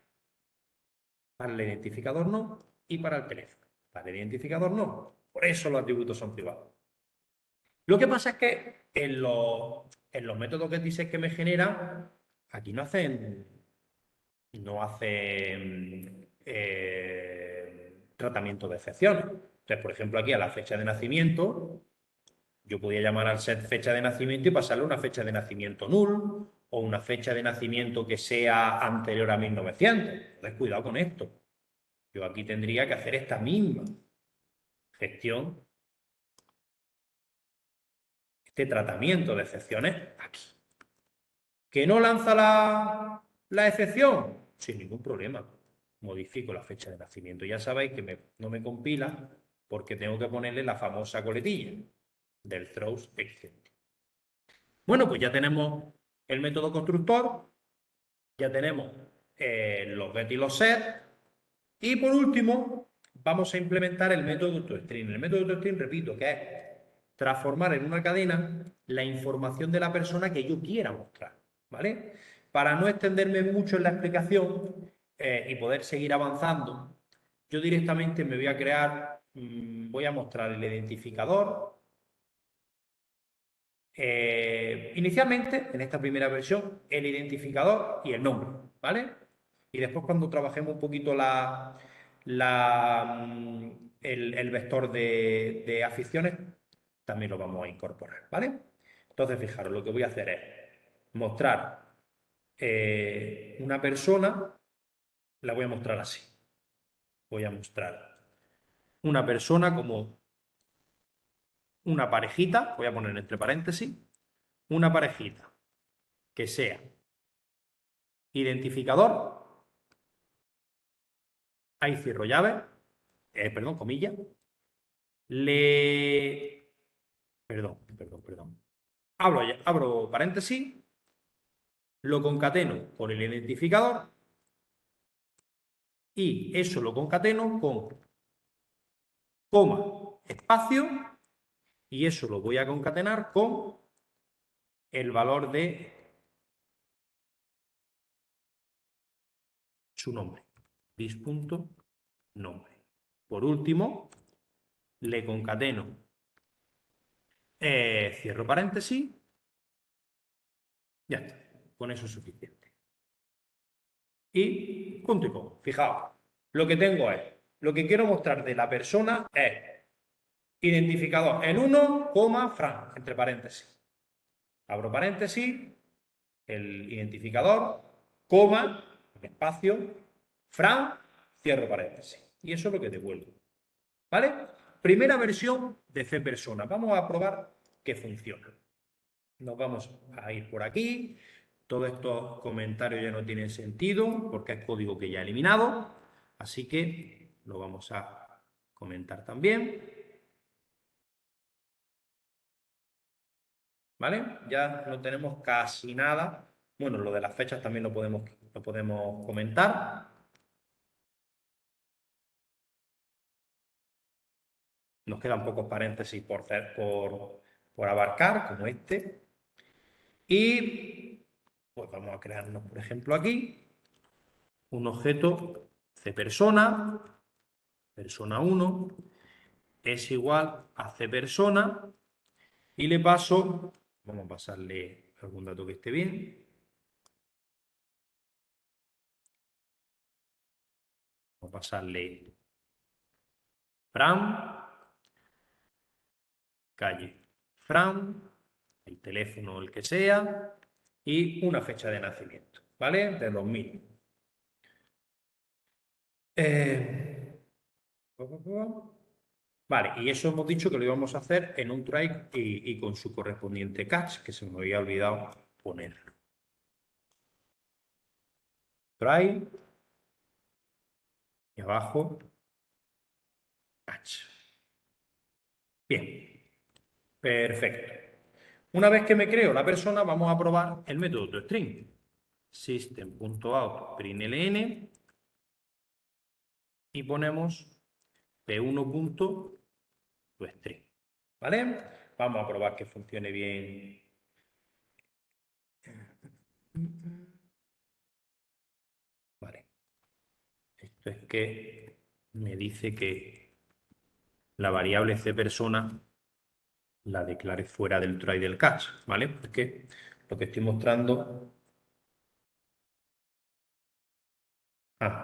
para el identificador no, y para el teléfono. Para el identificador no. Por eso los atributos son privados. Lo que pasa es que en los métodos que dices que me generan, aquí no hacen tratamiento de excepciones. Entonces, por ejemplo, aquí a la fecha de nacimiento, yo podía llamar al set fecha de nacimiento y pasarle una fecha de nacimiento null o una fecha de nacimiento que sea anterior a 1900. Entonces, cuidado con esto. Yo aquí tendría que hacer esta misma gestión, este tratamiento de excepciones aquí. ¿Que no lanza la excepción? Sin ningún problema. Modifico la fecha de nacimiento. Ya sabéis que no me compila porque tengo que ponerle la famosa coletilla del throws exception. Bueno, pues ya tenemos el método constructor, ya tenemos los get y los set, y por último vamos a implementar el método toString. El método toString, repito, que es transformar en una cadena la información de la persona que yo quiera mostrar, ¿vale? Para no extenderme mucho en la explicación y poder seguir avanzando, yo directamente me voy a crear, voy a mostrar el identificador. Inicialmente, en esta primera versión, el identificador y el nombre, ¿vale? Y después cuando trabajemos un poquito el vector de aficiones, también lo vamos a incorporar, ¿vale? Entonces, fijaros, lo que voy a hacer es mostrar una persona, la voy a mostrar así. Voy a mostrar una persona como una parejita, voy a poner entre paréntesis, una parejita que sea identificador, ahí cierro llave, perdón, comilla, perdón, abro paréntesis, lo concateno con el identificador y eso lo concateno con coma, espacio, y eso lo voy a concatenar con el valor de su nombre, dis.nombre. Por último, le concateno, cierro paréntesis, ya está, con eso es suficiente. Y punto y coma. Fijaos, lo que tengo es, lo que quiero mostrar de la persona es identificador en 1, Fran, entre paréntesis. Abro paréntesis, el identificador, coma, espacio, Fran, cierro paréntesis. Y eso es lo que devuelvo. ¿Vale? Primera versión de cPersona. Vamos a probar que funciona. Nos vamos a ir por aquí. Todos estos comentarios ya no tienen sentido porque es código que ya he eliminado. Así que lo vamos a comentar también. ¿Vale? Ya no tenemos casi nada. Bueno, lo de las fechas también lo podemos comentar. Nos quedan pocos paréntesis por abarcar, como este. Y Pues vamos a crearnos, por ejemplo, aquí un objeto cPersona, persona 1, es igual a cPersona y le paso, vamos a pasarle algún dato que esté bien. Vamos a pasarle Fran, calle Fran, el teléfono, el que sea, y una fecha de nacimiento, ¿vale? De 2000. Vale, y eso hemos dicho que lo íbamos a hacer en un try y con su correspondiente catch, que se me había olvidado ponerlo. Try y abajo catch. Bien, perfecto. Una vez que me creo la persona, vamos a probar el método toString. System.out.println y ponemos p1.toString. ¿Vale? Vamos a probar que funcione bien. Vale. Esto es que me dice que la variable cPersona la declare fuera del try del catch, ¿vale? Porque lo que estoy mostrando...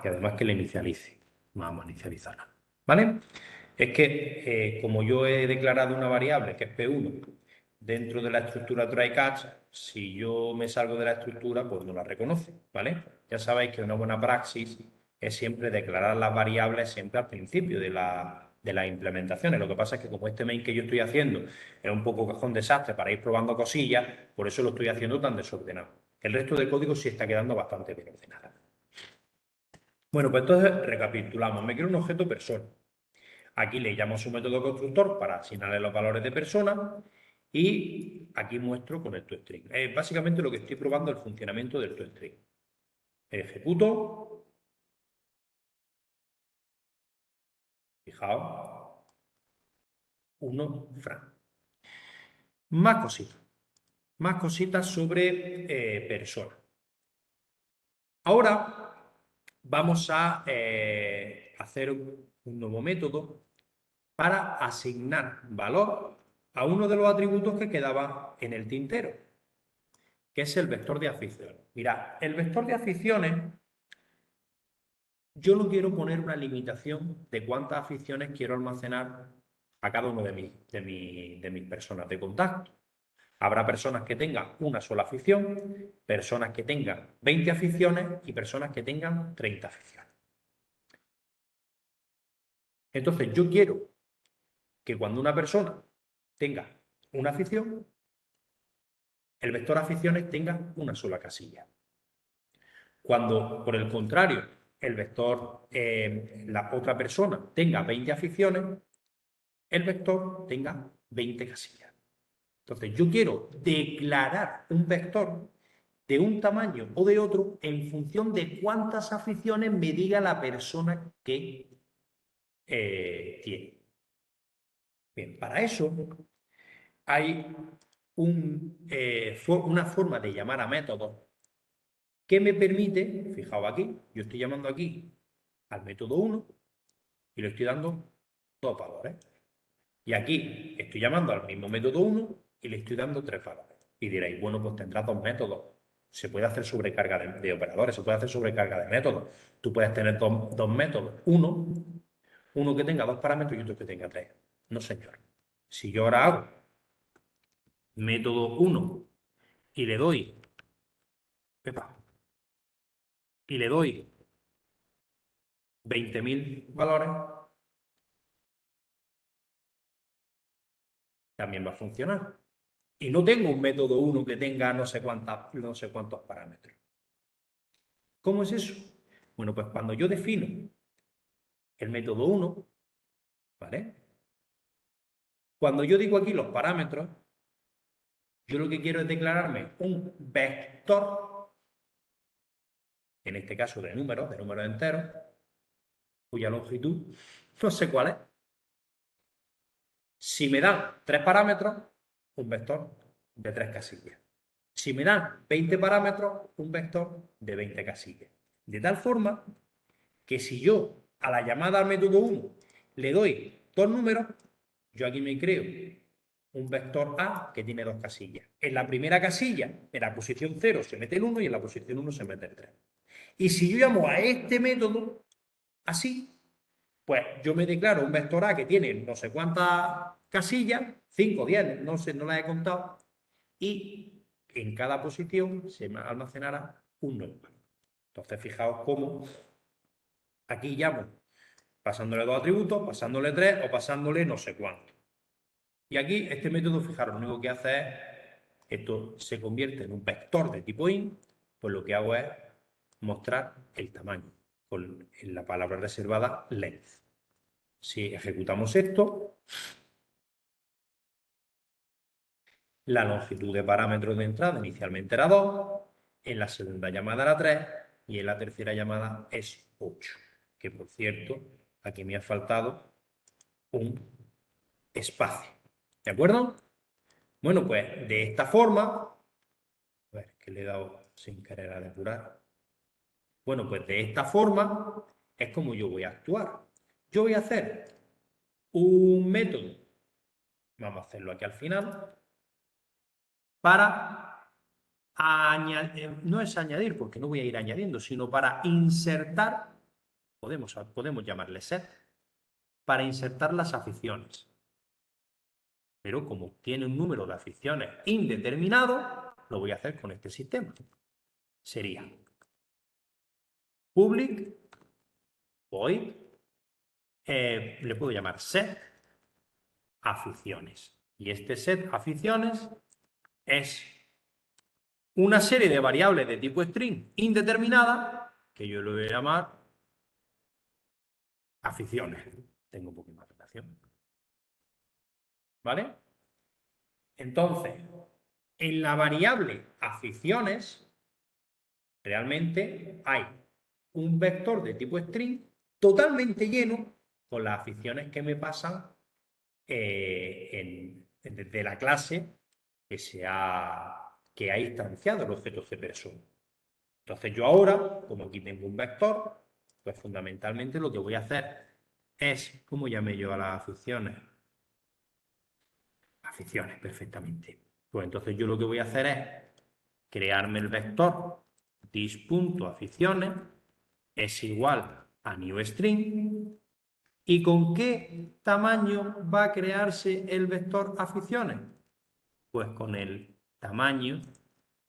que además que la inicialice. Vamos a inicializarla, ¿vale? Es que como yo he declarado una variable que es P1 dentro de la estructura try catch, si yo me salgo de la estructura, pues no la reconoce, ¿vale? Ya sabéis que una buena praxis es siempre declarar las variables siempre al principio de las implementaciones. Lo que pasa es que como este main que yo estoy haciendo es un poco cajón desastre para ir probando cosillas, por eso lo estoy haciendo tan desordenado. El resto del código sí está quedando bastante bien ordenado. Bueno, pues entonces recapitulamos. Me creo un objeto persona. Aquí le llamo a su método constructor para asignarle los valores de persona y aquí muestro con el toString. Es básicamente lo que estoy probando el funcionamiento del toString. Ejecuto. Fijaos. 1 Fran. Más cositas. Más cositas sobre persona. Ahora vamos a hacer un nuevo método para asignar valor a uno de los atributos que quedaba en el tintero, que es el vector de aficiones. Mirad, el vector de aficiones, yo no quiero poner una limitación de cuántas aficiones quiero almacenar a cada uno de mis personas de contacto. Habrá personas que tengan una sola afición, personas que tengan 20 aficiones y personas que tengan 30 aficiones. Entonces, yo quiero que cuando una persona tenga una afición, el vector aficiones tenga una sola casilla. Cuando, por el contrario, el vector, la otra persona tenga 20 aficiones, el vector tenga 20 casillas. Entonces, yo quiero declarar un vector de un tamaño o de otro en función de cuántas aficiones me diga la persona que tiene. Bien, para eso hay una forma de llamar a métodos que me permite, fijaos aquí, yo estoy llamando aquí al método 1 y le estoy dando 2 valores. Y aquí estoy llamando al mismo método 1 y le estoy dando 3 valores. Y diréis, bueno, pues tendrás 2 métodos. Se puede hacer sobrecarga de operadores, se puede hacer sobrecarga de métodos. Tú puedes tener dos métodos. Uno que tenga 2 parámetros y otro que tenga 3. No, señor. Si yo ahora hago método 1 y le doy y le doy 20.000 valores, también va a funcionar. Y no tengo un método 1 que tenga no sé cuántos parámetros. ¿Cómo es eso? Bueno, pues cuando yo defino el método 1, ¿vale? Cuando yo digo aquí los parámetros, yo lo que quiero es declararme un vector, en este caso de números enteros, cuya longitud no sé cuál es. Si me dan 3 parámetros, un vector de 3 casillas. Si me dan 20 parámetros, un vector de 20 casillas. De tal forma que si yo a la llamada al método 1 le doy 2 números, yo aquí me creo un vector A que tiene 2 casillas. En la primera casilla, en la posición 0 se mete el 1 y en la posición 1 se mete el 3. Y si yo llamo a este método así, pues yo me declaro un vector A que tiene no sé cuántas casillas, 5, 10, no sé, no las he contado, y en cada posición se me almacenará un número. Entonces, fijaos cómo aquí llamo pasándole 2 atributos, pasándole 3 o pasándole no sé cuánto. Y aquí este método, fijaros, lo único que hace es, esto se convierte en un vector de tipo int, pues lo que hago es mostrar el tamaño con la palabra reservada length. Si ejecutamos esto, la longitud de parámetros de entrada inicialmente era 2, en la segunda llamada era 3 y en la tercera llamada es 8. Que por cierto, aquí me ha faltado un espacio. ¿De acuerdo? Bueno, pues de esta forma, a ver, que le he dado sin querer a depurar. Bueno, pues de esta forma es como yo voy a actuar. Yo voy a hacer un método, vamos a hacerlo aquí al final, para añadir, no es añadir porque no voy a ir añadiendo, sino para insertar, podemos llamarle set, para insertar las aficiones. Pero como tiene un número de aficiones indeterminado, lo voy a hacer con este sistema. Sería public void, le puedo llamar set aficiones. Y este set aficiones es una serie de variables de tipo string indeterminada que yo le voy a llamar aficiones. Tengo un poco más de relación. ¿Vale? Entonces, en la variable aficiones, realmente hay un vector de tipo string totalmente lleno con las aficiones que me pasan desde la clase que ha instanciado el objeto cPersona. Entonces yo ahora, como aquí tengo un vector, pues fundamentalmente lo que voy a hacer es, ¿cómo llamé yo a las aficiones? Aficiones, perfectamente. Pues entonces yo lo que voy a hacer es crearme el vector dis.aficiones es igual a newString. ¿Y con qué tamaño va a crearse el vector aficiones? Pues con el tamaño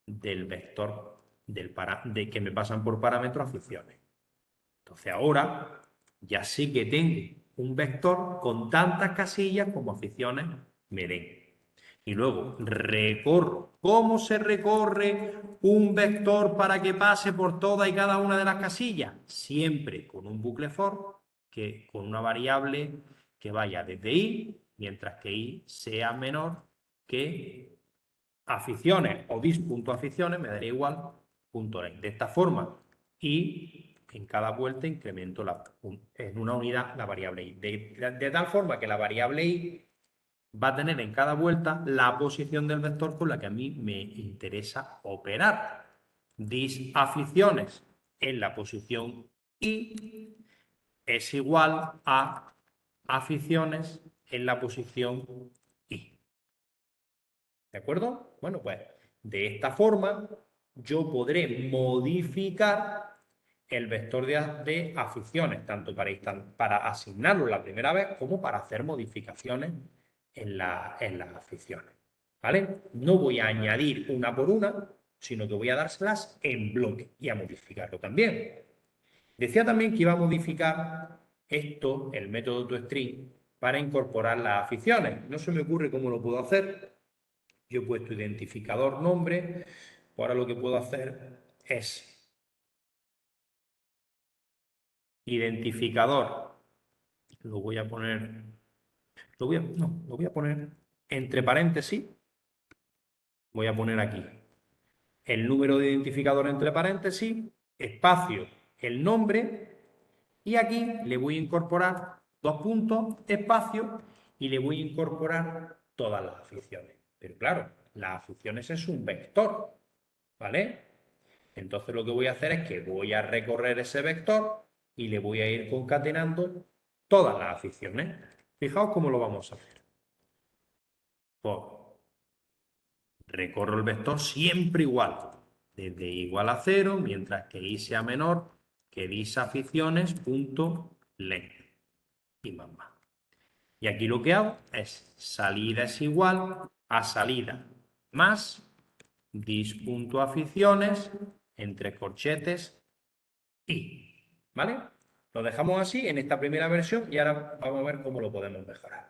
del vector que me pasan por parámetro aficiones. Entonces ahora ya sí que tengo un vector con tantas casillas como aficiones me den. Y luego recorro. ¿Cómo se recorre un vector para que pase por toda y cada una de las casillas? Siempre con un bucle for, con una variable que vaya desde i, mientras que i sea menor que aficiones o dis.aficiones, me daría igual .length. De esta forma, y en cada vuelta incremento en una unidad la variable i. De tal forma que la variable i va a tener en cada vuelta la posición del vector con la que a mí me interesa operar. Disaficiones en la posición i es igual a aficiones en la posición i. ¿De acuerdo? Bueno, pues de esta forma yo podré modificar el vector de aficiones, tanto para asignarlo la primera vez como para hacer modificaciones en las aficiones. ¿Vale? No voy a añadir una por una, sino que voy a dárselas en bloque y a modificarlo también. Decía también que iba a modificar esto, el método toString, para incorporar las aficiones. No se me ocurre cómo lo puedo hacer. Yo he puesto identificador nombre. Ahora lo que puedo hacer es identificador. Lo voy a poner. Lo voy a poner entre paréntesis. Voy a poner aquí el número de identificador entre paréntesis, espacio, el nombre, y aquí le voy a incorporar 2 puntos, espacio, y le voy a incorporar todas las aficiones. Pero claro, las aficiones es un vector. ¿vale? Entonces lo que voy a hacer es que voy a recorrer ese vector y le voy a ir concatenando todas las aficiones. Fijaos cómo lo vamos a hacer. Pues recorro el vector siempre igual, desde igual a 0, mientras que i sea menor que disaficiones.length y más. Y aquí lo que hago es salida es igual a salida más dis.aficiones entre corchetes y, ¿vale? Lo dejamos así en esta primera versión y ahora vamos a ver cómo lo podemos mejorar.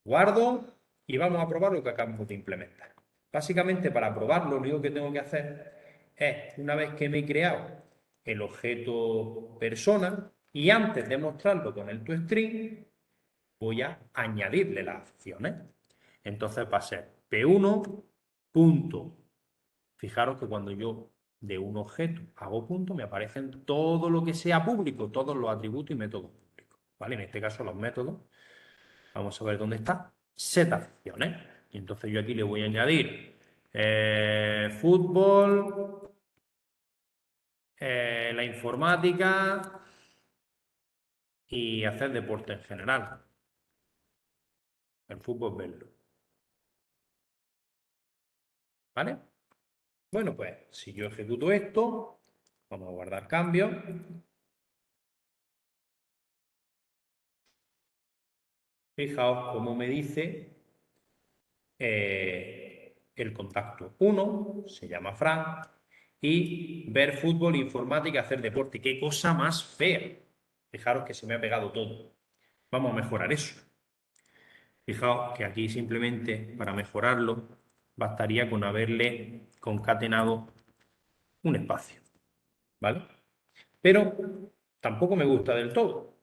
Guardo y vamos a probar lo que acabamos de implementar. Básicamente, para probarlo, lo único que tengo que hacer es, una vez que me he creado el objeto persona, y antes de mostrarlo con el toString, voy a añadirle las acciones. Entonces va a ser P1 punto. Fijaros que cuando yo de un objeto hago punto, me aparecen todo lo que sea público, todos los atributos y métodos públicos. ¿Vale? En este caso los métodos. Vamos a ver dónde está. Set acciones. Y entonces yo aquí le voy a añadir fútbol, la informática y hacer deporte en general. El fútbol verlo. ¿Vale? Bueno, pues si yo ejecuto esto, vamos a guardar cambios. Fijaos cómo me dice el contacto 1, se llama Fran, y ver fútbol, informática, hacer deporte. ¡Qué cosa más fea! Fijaros que se me ha pegado todo. Vamos a mejorar eso. Fijaos que aquí simplemente para mejorarlo bastaría con haberle concatenado un espacio. ¿Vale? Pero tampoco me gusta del todo.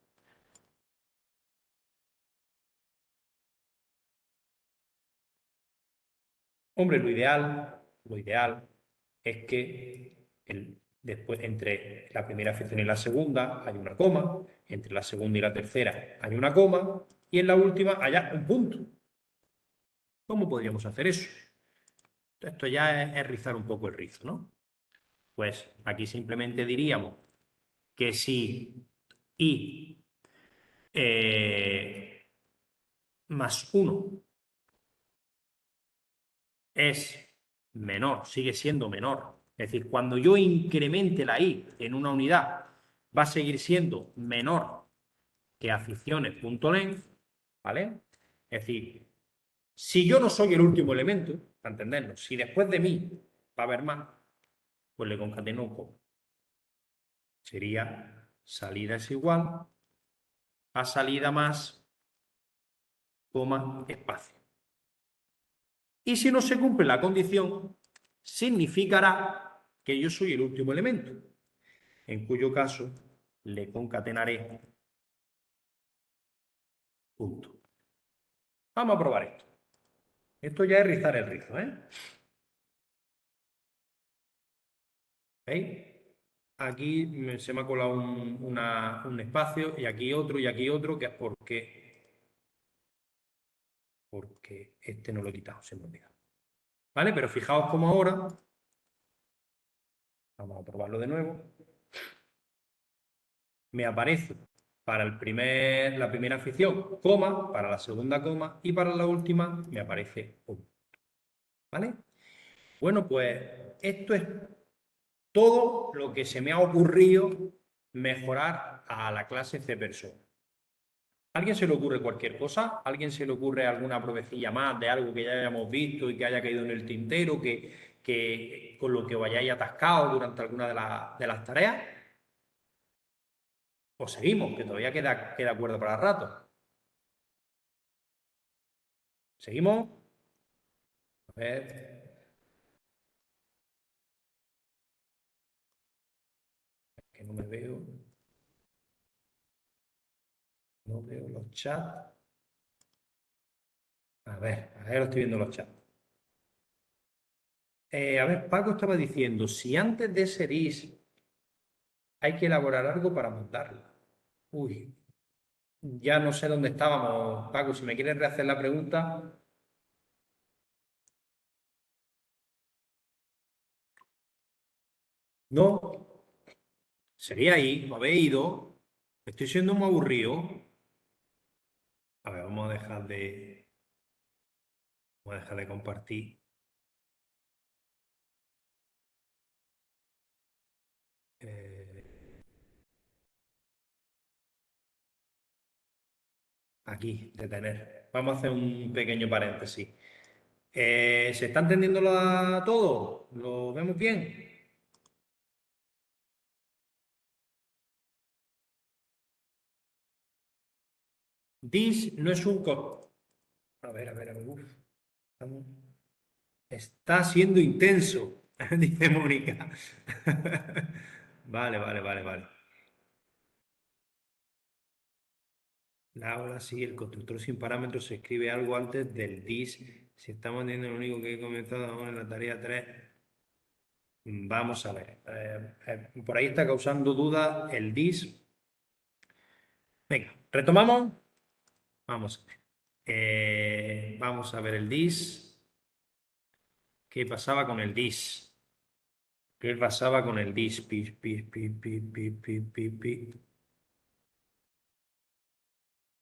Hombre, lo ideal es que después, entre la primera afición y la segunda hay una coma, entre la segunda y la tercera hay una coma, y en la última haya un punto. ¿Cómo podríamos hacer eso? Esto ya es rizar un poco el rizo, ¿no? Pues aquí simplemente diríamos que si i más 1 es menor, sigue siendo menor. Es decir, cuando yo incremente la i en una unidad, va a seguir siendo menor que aficiones.length, ¿vale? Es decir, si yo no soy el último elemento, para entendernos, si después de mí va a haber más, pues le concateno un coma. Sería salida es igual a salida más, coma, espacio. Y si no se cumple la condición, significará que yo soy el último elemento, en cuyo caso le concatenaré punto. Vamos a probar esto. Esto ya es rizar el rizo, ¿eh? ¿Veis? Aquí se me ha colado un espacio y aquí otro, que es porque este no lo he quitado, se me ha olvidado. ¿Vale? Pero fijaos cómo ahora, vamos a probarlo de nuevo, me aparece para la primera afición, coma, para la segunda coma y para la última me aparece un. ¿Vale? Bueno, pues esto es todo lo que se me ha ocurrido mejorar a la clase CPersona. ¿A alguien se le ocurre cualquier cosa? ¿A alguien se le ocurre alguna provecilla más de algo que ya hayamos visto y que haya caído en el tintero, que con lo que os hayáis atascado durante alguna de las tareas? O seguimos, que todavía queda acuerdo para rato. ¿Seguimos? A ver. Que no me veo. No veo los chats. A ver, estoy viendo los chats. A ver, Paco estaba diciendo, si antes de ser is hay que elaborar algo para mandarlo. Uy, ya no sé dónde estábamos, Paco, si me quieres rehacer la pregunta. No, sería ahí, me habéis ido. Estoy siendo muy aburrido. A ver, vamos a dejar de compartir. Aquí, detener. Vamos a hacer un pequeño paréntesis. ¿Se está entendiendo todo? ¿Lo vemos bien? This no es un... A ver, uf, estamos- está siendo intenso, dice Mónica. Vale. Ahora sí, el constructor sin parámetros se escribe algo antes del this. Si estamos entendiendo lo único que he comenzado ahora en la tarea 3. Vamos a ver. Por ahí está causando duda el this. Venga, retomamos. Vamos a ver. Vamos a ver el this. ¿Qué pasaba con el this? ¿Qué pasaba con el this?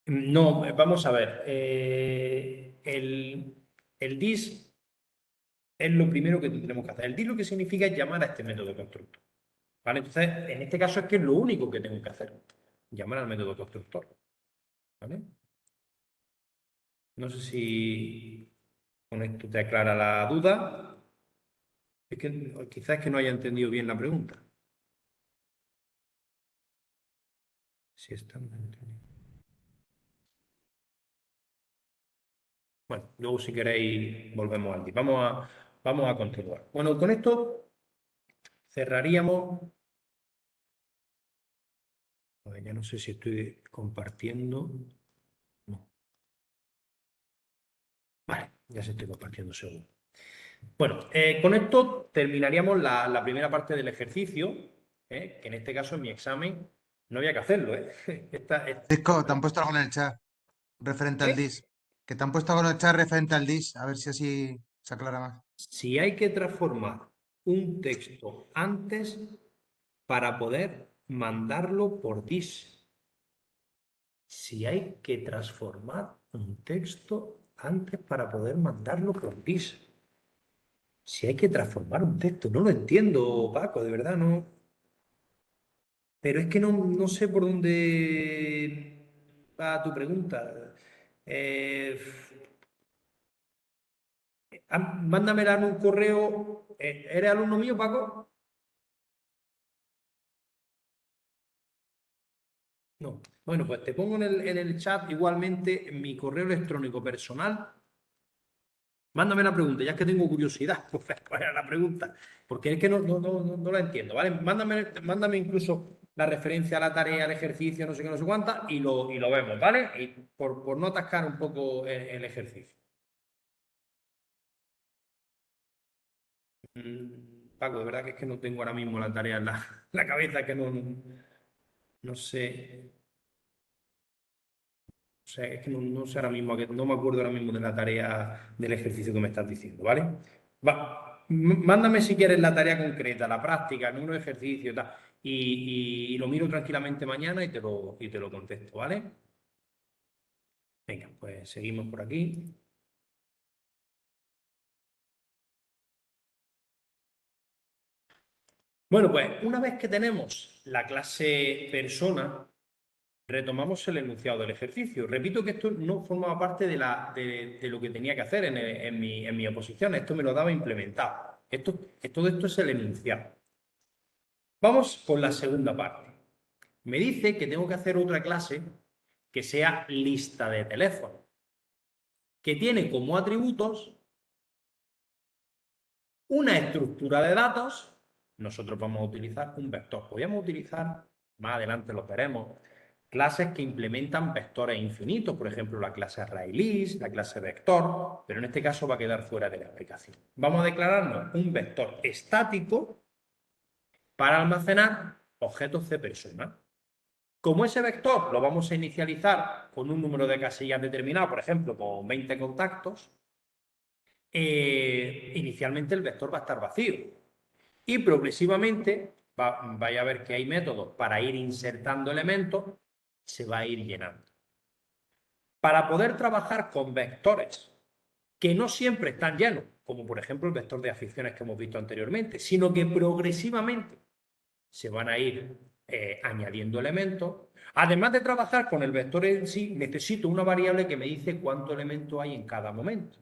No, vamos a ver. El this es lo primero que tendremos que hacer. El this lo que significa es llamar a este método constructor. ¿Vale? Entonces, en este caso es que es lo único que tengo que hacer. Llamar al método constructor. ¿Vale? No sé si con esto te aclara la duda. Es que quizás es que no haya entendido bien la pregunta. Si están entendiendo. Bueno, luego si queréis volvemos al día. Vamos a continuar. Bueno, con esto cerraríamos. A ver, ya no sé si estoy compartiendo. No. Vale, ya se estoy compartiendo seguro. Bueno, con esto terminaríamos la primera parte del ejercicio, que en este caso en mi examen no había que hacerlo. Disco, te han puesto algo en el chat referente al ¿Eh? DIS. Que te han puesto algo en el chat referente al DIS, a ver si así se aclara más. Si hay que transformar un texto antes para poder mandarlo por DIS. Si hay que transformar un texto antes para poder mandarlo por DIS. Si hay que transformar un texto, no lo entiendo, Paco, de verdad, no. Pero es que no sé por dónde va tu pregunta. Eh, Mándamela en un correo. ¿Eres alumno mío, Paco? No. Bueno, pues te pongo en el chat igualmente mi correo electrónico personal. Mándame la pregunta, ya es que tengo curiosidad. ¿Cuál era la pregunta? Porque es que no la entiendo, ¿vale? Mándame incluso la referencia a la tarea, al ejercicio, no sé qué, no sé cuánta, y lo vemos, ¿vale? Y por no atascar un poco el ejercicio. Paco, de verdad que es que no tengo ahora mismo la tarea en la cabeza, que no sé. O sea, es que no sé ahora mismo, no me acuerdo ahora mismo de la tarea del ejercicio que me estás diciendo, ¿vale? Mándame si quieres la tarea concreta, la práctica, el número de ejercicio, tal, y lo miro tranquilamente mañana y te lo contesto, ¿vale? Venga, pues seguimos por aquí. Bueno, pues una vez que tenemos la clase persona, retomamos el enunciado del ejercicio. Repito que esto no formaba parte de lo que tenía que hacer en mi oposición. Esto me lo daba implementado. Todo esto es el enunciado. Vamos con la segunda parte. Me dice que tengo que hacer otra clase que sea lista de teléfono, que tiene como atributos una estructura de datos. Nosotros vamos a utilizar un vector. Podríamos utilizar, más adelante lo veremos, clases que implementan vectores infinitos, por ejemplo, la clase ArrayList, la clase vector, pero en este caso va a quedar fuera de la aplicación. Vamos a declararnos un vector estático para almacenar objetos de persona. Como ese vector lo vamos a inicializar con un número de casillas determinado, por ejemplo, con 20 contactos, inicialmente el vector va a estar vacío. Y progresivamente vais a ver que hay métodos para ir insertando elementos, se va a ir llenando. Para poder trabajar con vectores que no siempre están llenos, como por ejemplo el vector de aficiones que hemos visto anteriormente, sino que progresivamente se van a ir añadiendo elementos. Además de trabajar con el vector en sí, necesito una variable que me dice cuántos elementos hay en cada momento.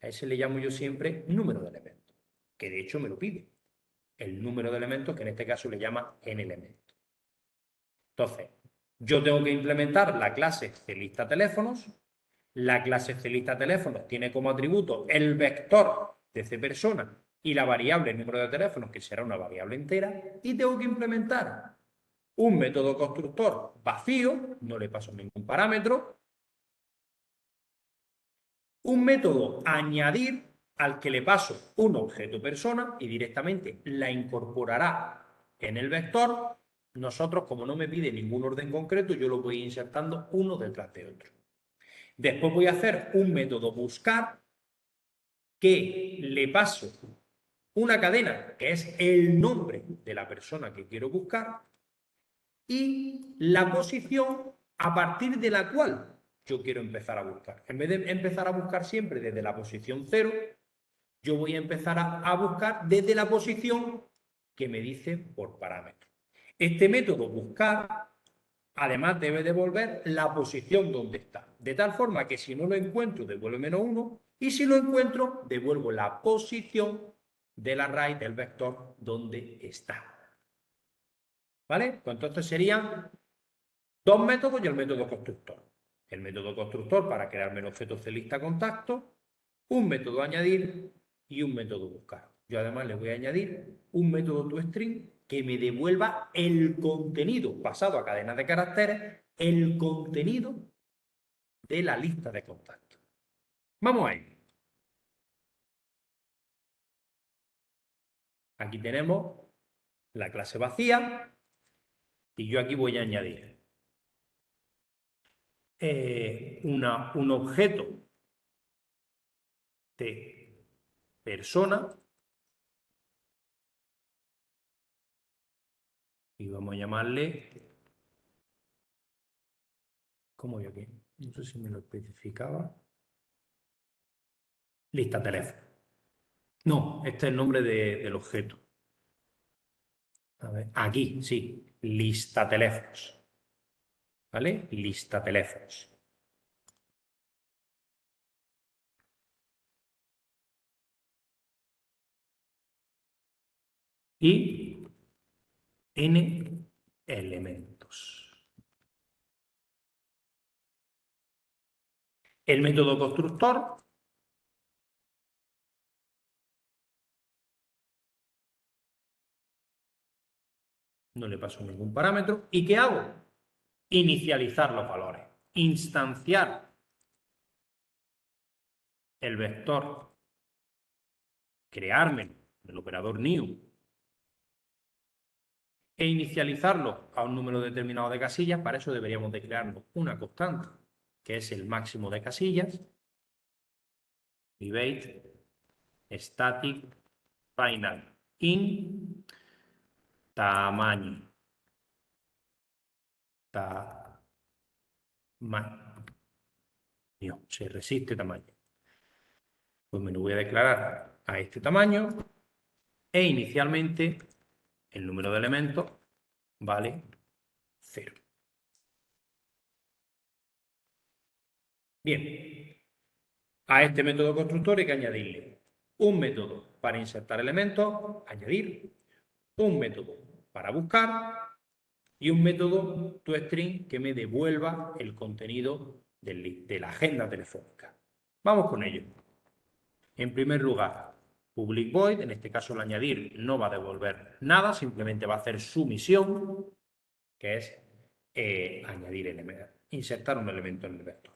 A ese le llamo yo siempre número de elementos, que de hecho me lo pide. El número de elementos, que en este caso le llama n elementos. Entonces, yo tengo que implementar la clase celista teléfonos. La clase celista teléfonos tiene como atributo el vector de cPersona y la variable número de teléfonos, que será una variable entera, y tengo que implementar un método constructor vacío, no le paso ningún parámetro, un método añadir al que le paso un objeto persona y directamente la incorporará en el vector. Nosotros, como no me pide ningún orden concreto, yo lo voy insertando uno detrás de otro. Después voy a hacer un método buscar que le paso una cadena que es el nombre de la persona que quiero buscar y la posición a partir de la cual yo quiero empezar a buscar. En vez de empezar a buscar siempre desde la posición 0, yo voy a empezar a buscar desde la posición que me dice por parámetro. Este método buscar, además, debe devolver la posición donde está. De tal forma que si no lo encuentro, devuelve -1. Y si lo encuentro, devuelvo la posición del array del vector donde está. ¿Vale? Pues entonces serían dos métodos y el método constructor. El método constructor para crearme el objeto celista contacto, un método añadir y un método buscar. Yo además le voy a añadir un método toString que me devuelva el contenido pasado a cadenas de caracteres, el contenido de la lista de contactos. Vamos a ir. Aquí tenemos la clase vacía y yo aquí voy a añadir un objeto de persona y vamos a llamarle, ¿cómo yo aquí? No sé si me lo especificaba. Lista teléfono. No, este es el nombre del objeto. A ver, aquí, sí, lista teléfonos. ¿Vale? Lista teléfonos. Y n elementos. El método constructor no le paso ningún parámetro. ¿Y qué hago? Inicializar los valores. Instanciar el vector. Creármelo, el operador new. E inicializarlo a un número determinado de casillas. Para eso deberíamos de crearnos una constante, que es el máximo de casillas. Private static final in tamaño. Se resiste tamaño. Pues me lo voy a declarar a este tamaño e inicialmente el número de elementos vale 0. Bien, a este método constructor hay que añadirle un método para insertar elementos, añadir, un método para buscar y un método toString que me devuelva el contenido de la agenda telefónica. Vamos con ello. En primer lugar, public void, en este caso el añadir no va a devolver nada, simplemente va a hacer su misión, que es insertar un elemento en el vector.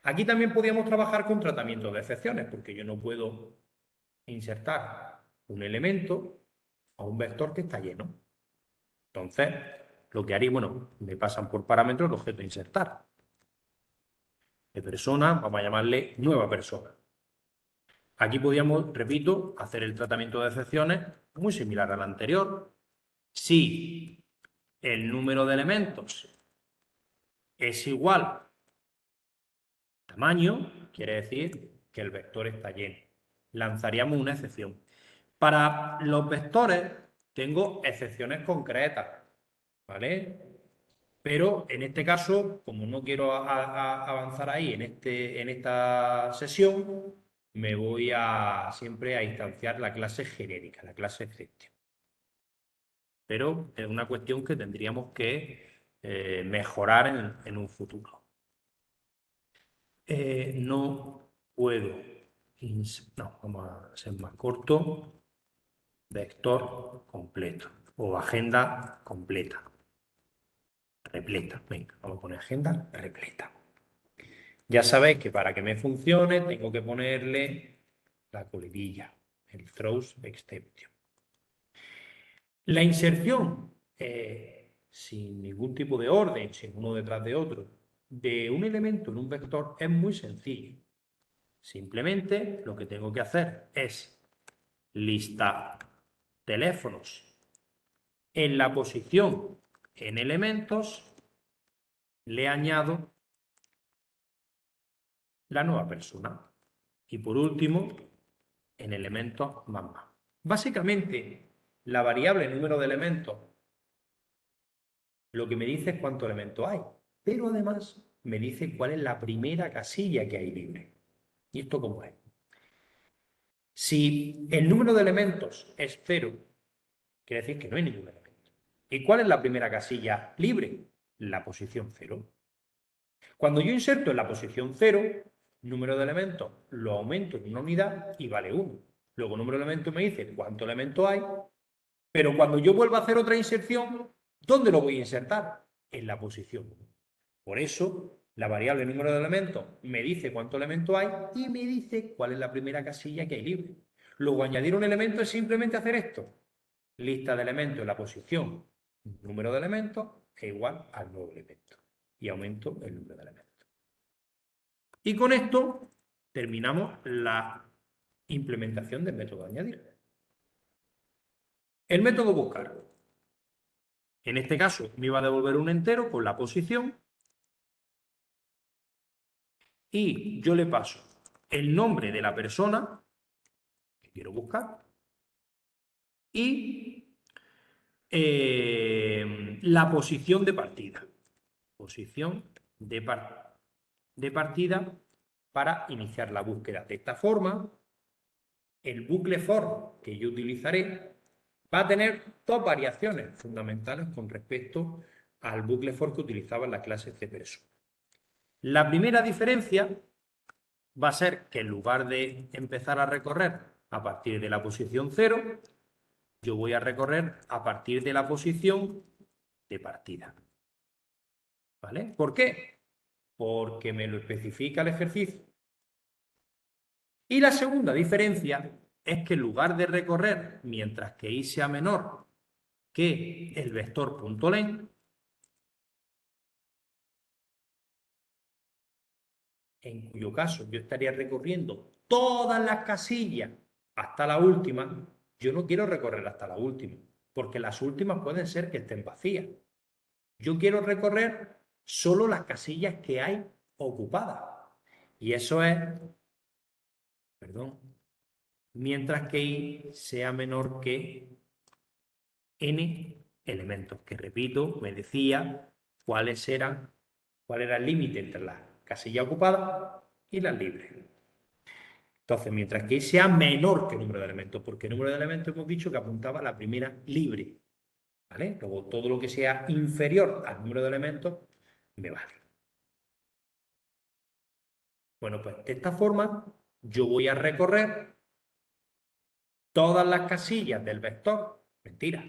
Aquí también podríamos trabajar con tratamiento de excepciones, porque yo no puedo insertar un elemento a un vector que está lleno. Entonces, lo que haría, bueno, me pasan por parámetro el objeto insertar. De persona, vamos a llamarle nueva persona. Aquí podríamos, repito, hacer el tratamiento de excepciones muy similar al anterior. Si el número de elementos es igual al tamaño, quiere decir que el vector está lleno. Lanzaríamos una excepción. Para los vectores tengo excepciones concretas, ¿vale? Pero en este caso, como no quiero avanzar ahí en esta sesión, me voy siempre a instanciar la clase genérica, la clase exception. Pero es una cuestión que tendríamos que mejorar en un futuro. No puedo. No, vamos a ser más corto. Vector completo o agenda completa. Repleta. Venga, vamos a poner agenda repleta. Ya sabéis que para que me funcione tengo que ponerle la coletilla, el throws exception. La inserción, sin ningún tipo de orden, sin uno detrás de otro, de un elemento en un vector es muy sencillo. Simplemente lo que tengo que hacer es lista teléfonos en la posición en elementos, le añado la nueva persona. Y por último, en elementos más. Básicamente, la variable número de elementos lo que me dice es cuántos elementos hay, pero además me dice cuál es la primera casilla que hay libre. ¿Y esto cómo es? Si el número de elementos es 0, quiere decir que no hay ningún elemento. ¿Y cuál es la primera casilla libre? La posición 0. Cuando yo inserto en la posición 0, número de elementos lo aumento en una unidad y vale 1. Luego número de elementos me dice cuántos elementos hay, pero cuando yo vuelva a hacer otra inserción, ¿dónde lo voy a insertar? En la posición 1. Por eso, la variable número de elementos me dice cuántos elementos hay y me dice cuál es la primera casilla que hay libre. Luego, añadir un elemento es simplemente hacer esto. Lista de elementos en la posición número de elementos es igual al nuevo elemento. Y aumento el número de elementos. Y con esto terminamos la implementación del método añadir. El método buscar. En este caso me iba a devolver un entero con la posición y yo le paso el nombre de la persona que quiero buscar y la posición de partida. Posición de partida para iniciar la búsqueda. De esta forma, el bucle for que yo utilizaré va a tener dos variaciones fundamentales con respecto al bucle for que utilizaba en la clase CPerson. La primera diferencia va a ser que en lugar de empezar a recorrer a partir de la posición 0, yo voy a recorrer a partir de la posición de partida. ¿Vale? ¿Por qué? Porque me lo especifica el ejercicio. Y la segunda diferencia es que en lugar de recorrer mientras que y sea menor que el vector .len, en cuyo caso yo estaría recorriendo todas las casillas hasta la última, yo no quiero recorrer hasta la última, porque las últimas pueden ser que estén vacías. Yo quiero recorrer solo las casillas que hay ocupadas. Y eso es, perdón, mientras que i sea menor que n elementos, que repito, me decía cuál era el límite entre las casillas ocupadas y las libres. Entonces, mientras que i sea menor que el número de elementos, porque el número de elementos hemos dicho que apuntaba a la primera libre. ¿Vale? Luego, todo lo que sea inferior al número de elementos me vale. Bueno, pues de esta forma yo voy a recorrer todas las casillas del vector. Mentira.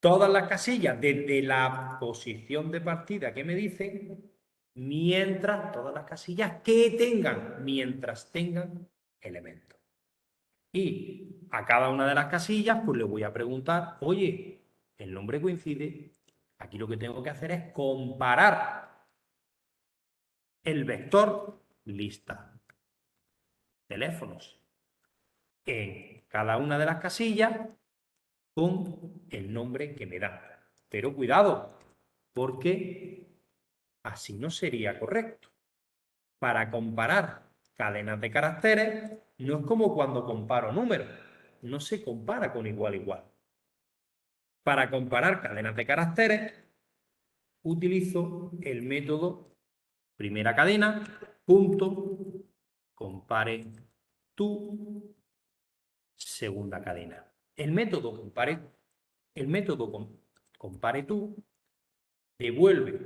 Todas las casillas desde la posición de partida que me dicen, todas las casillas mientras tengan elementos. Y a cada una de las casillas, pues le voy a preguntar, oye, el nombre coincide. Aquí lo que tengo que hacer es comparar el vector lista teléfonos en cada una de las casillas con el nombre que me dan. Pero cuidado, porque así no sería correcto. Para comparar cadenas de caracteres, no es como cuando comparo números. No se compara con igual igual. Para comparar cadenas de caracteres, utilizo el método primera cadena, punto, compare tú, segunda cadena. El método compare tú devuelve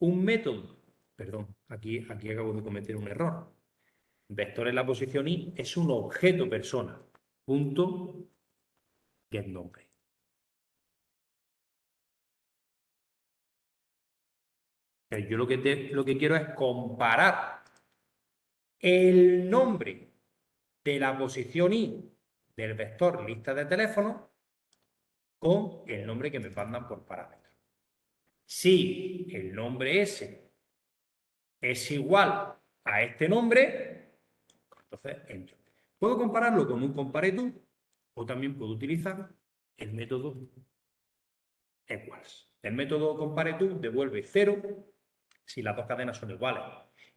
un método, perdón, aquí acabo de cometer un error. Vector en la posición i es un objeto persona, punto, getNombre. Yo lo que quiero es comparar el nombre de la posición i del vector lista de teléfonos con el nombre que me mandan por parámetro. Si el nombre S es igual a este nombre, entonces entro. Puedo compararlo con un compareTo o también puedo utilizar el método equals. El método compareTo devuelve 0 si las dos cadenas son iguales.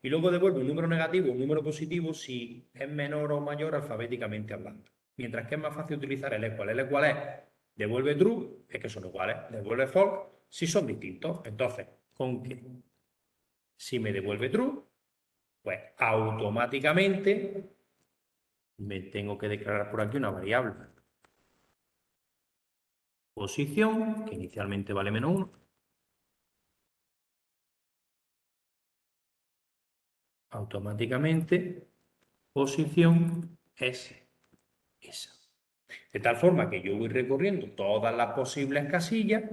Y luego devuelve un número negativo o un número positivo si es menor o mayor alfabéticamente hablando. Mientras que es más fácil utilizar el equal. El equal es devuelve true, es que son iguales. Devuelve false, si son distintos. Entonces, con que si me devuelve true, pues automáticamente me tengo que declarar por aquí una variable. Posición, que inicialmente vale -1. Automáticamente, posición es esa. De tal forma que yo voy recorriendo todas las posibles casillas.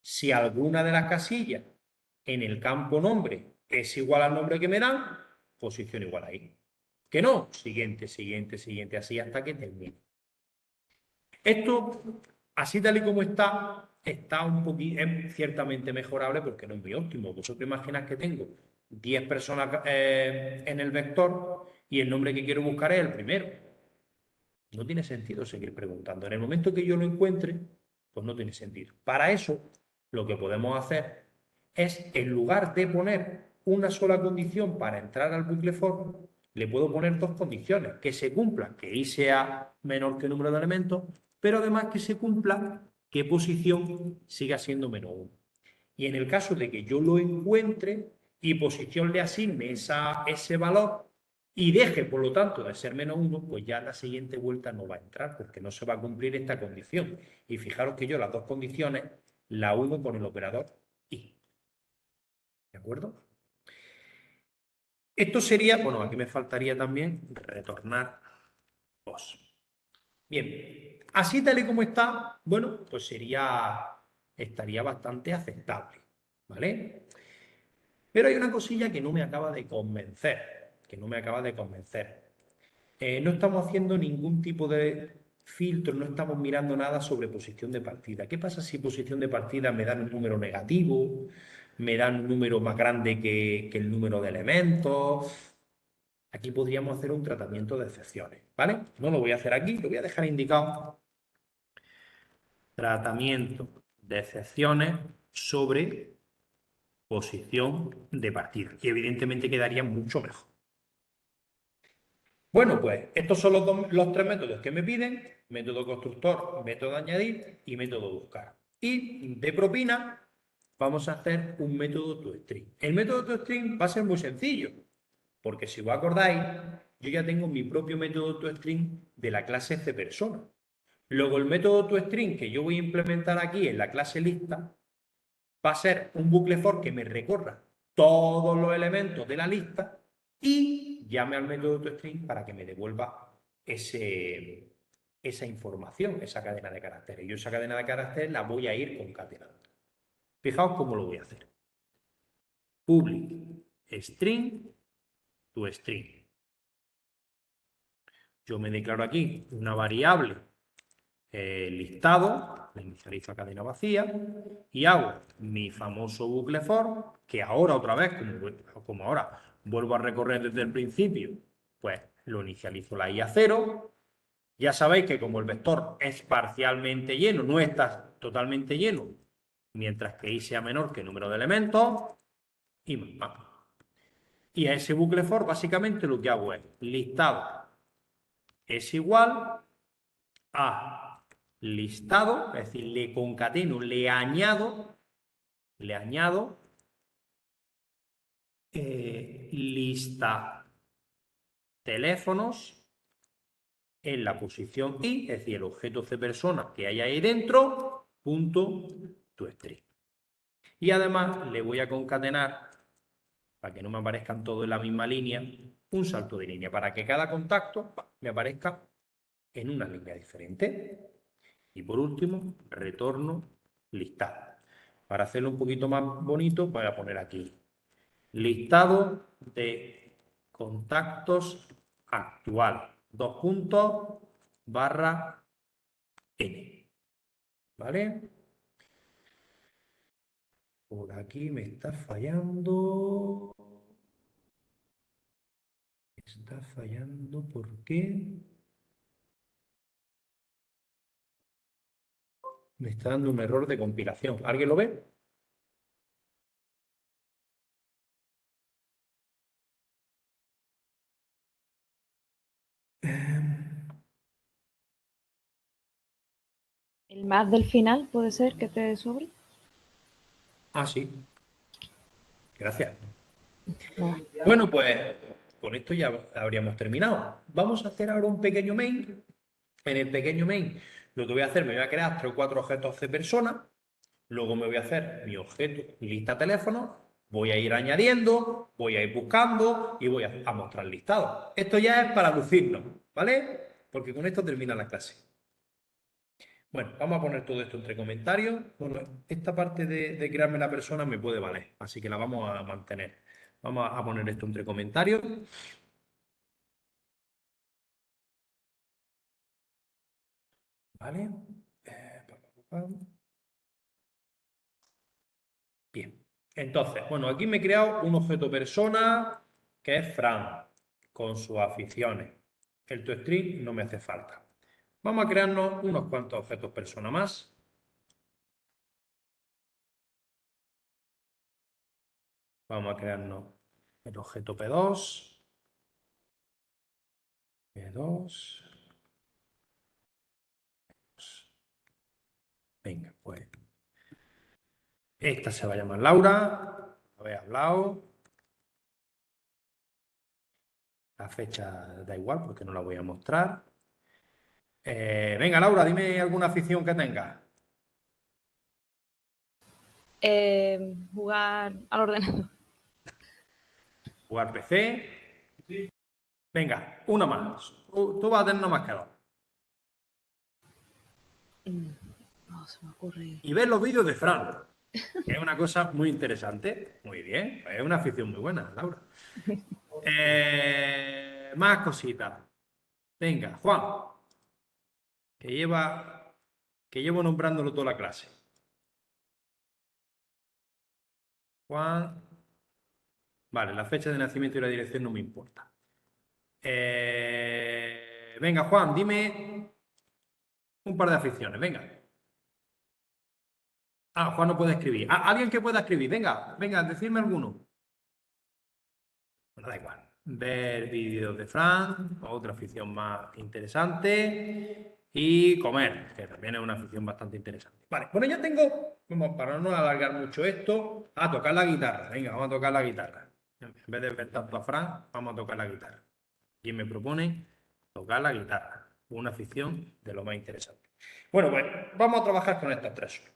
Si alguna de las casillas en el campo nombre es igual al nombre que me dan, posición igual ahí. Que no, siguiente, siguiente, siguiente, así hasta que termine. Esto, así tal y como está un poquito, es ciertamente mejorable porque no es muy óptimo. Vosotros imaginad que tengo 10 personas en el vector y el nombre que quiero buscar es el primero. No tiene sentido seguir preguntando. En el momento que yo lo encuentre, pues no tiene sentido. Para eso, lo que podemos hacer es, en lugar de poner una sola condición para entrar al bucle for, le puedo poner dos condiciones, que se cumplan, que i sea menor que el número de elementos, pero además que se cumpla que posición siga siendo -1. Y en el caso de que yo lo encuentre y posición le asigne ese valor, y deje, por lo tanto, de ser -1, pues ya la siguiente vuelta no va a entrar, porque no se va a cumplir esta condición. Y fijaros que yo las dos condiciones la uno con el operador i. ¿De acuerdo? Esto sería, bueno, aquí me faltaría también retornar os. Bien, así tal y como está, bueno, pues estaría bastante aceptable, ¿vale? Pero hay una cosilla que no me acaba de convencer, no estamos haciendo ningún tipo de filtro, no estamos mirando nada sobre posición de partida. ¿Qué pasa si posición de partida me dan un número negativo, me dan un número más grande que el número de elementos? Aquí podríamos hacer un tratamiento de excepciones, ¿vale? No lo voy a hacer aquí, lo voy a dejar indicado. Tratamiento de excepciones sobre posición de partida. Y evidentemente quedaría mucho mejor. Bueno, pues estos son los tres métodos que me piden: método constructor, método añadir y método buscar. Y de propina vamos a hacer un método toString. El método toString va a ser muy sencillo, porque si os acordáis, yo ya tengo mi propio método toString de la clase cPersona. Luego el método toString que yo voy a implementar aquí en la clase lista va a ser un bucle for que me recorra todos los elementos de la lista y llame al método toString para que me devuelva esa información, esa cadena de caracteres. Yo esa cadena de caracteres la voy a ir concatenando. Fijaos cómo lo voy a hacer. Public string toString. Yo me declaro aquí una variable listado, le inicializo a cadena vacía y hago mi famoso bucle for, que ahora otra vez, como ahora vuelvo a recorrer desde el principio, pues lo inicializo la i a 0 Ya sabéis que como el vector es parcialmente lleno, no está totalmente lleno, mientras que i sea menor que el número de elementos, y más. Y a ese bucle for básicamente lo que hago es listado es igual a listado, es decir, le concateno, le añado lista teléfonos en la posición i, es decir, el objeto cPersona que hay ahí dentro, punto toString. Y además le voy a concatenar, para que no me aparezcan todos en la misma línea, un salto de línea, para que cada contacto me aparezca en una línea diferente. Y por último, retorno listado. Para hacerlo un poquito más bonito, voy a poner aquí listado de contactos actual. 2 puntos barra n. ¿Vale? Por aquí me está fallando. Está fallando, ¿por qué? Me está dando un error de compilación. ¿Alguien lo ve? ¿El más del final puede ser que te sobre? Ah, sí. Gracias. No. Bueno, pues con esto ya habríamos terminado. Vamos a hacer ahora un pequeño main. En el pequeño main, lo que voy a hacer, me voy a crear 3 o 4 objetos cPersona. Luego me voy a hacer mi objeto, mi lista teléfono. Voy a ir añadiendo, voy a ir buscando y voy a mostrar listados. Esto ya es para lucirnos, ¿vale? Porque con esto termina la clase. Bueno, vamos a poner todo esto entre comentarios. Bueno, esta parte de crearme la persona me puede valer, así que la vamos a mantener. Vamos a poner esto entre comentarios. ¿Vale? Bien. Entonces, bueno, aquí me he creado un objeto persona que es Fran, con sus aficiones. El toString no me hace falta. Vamos a crearnos unos cuantos objetos persona más. Vamos a crearnos el objeto P2. P2. Venga, pues. Esta se va a llamar Laura. Habéis hablado. La fecha da igual porque no la voy a mostrar. Venga, Laura, dime alguna afición que tengas. Jugar al ordenador. Jugar PC. Venga, una más. Tú vas a tener más que dos. No se me ocurre. Y ver los vídeos de Fran, que es una cosa muy interesante. Muy bien, es una afición muy buena, Laura. Más cositas. Venga, Juan, que llevo nombrándolo toda la clase. Juan. Vale, la fecha de nacimiento y la dirección no me importa. Venga, Juan, dime un par de aficiones, venga. Ah, Juan no puede escribir. Ah, alguien que pueda escribir, venga, decidme alguno. Bueno, da igual. Ver vídeos de Fran, otra afición más interesante. Y comer, que también es una afición bastante interesante. Vale, bueno, ya tengo, como para no alargar mucho esto, a tocar la guitarra. Venga, vamos a tocar la guitarra. En vez de ver tanto a Fran, vamos a tocar la guitarra. ¿Quién me propone tocar la guitarra? Una afición de lo más interesante. Bueno, pues vamos a trabajar con estas tres.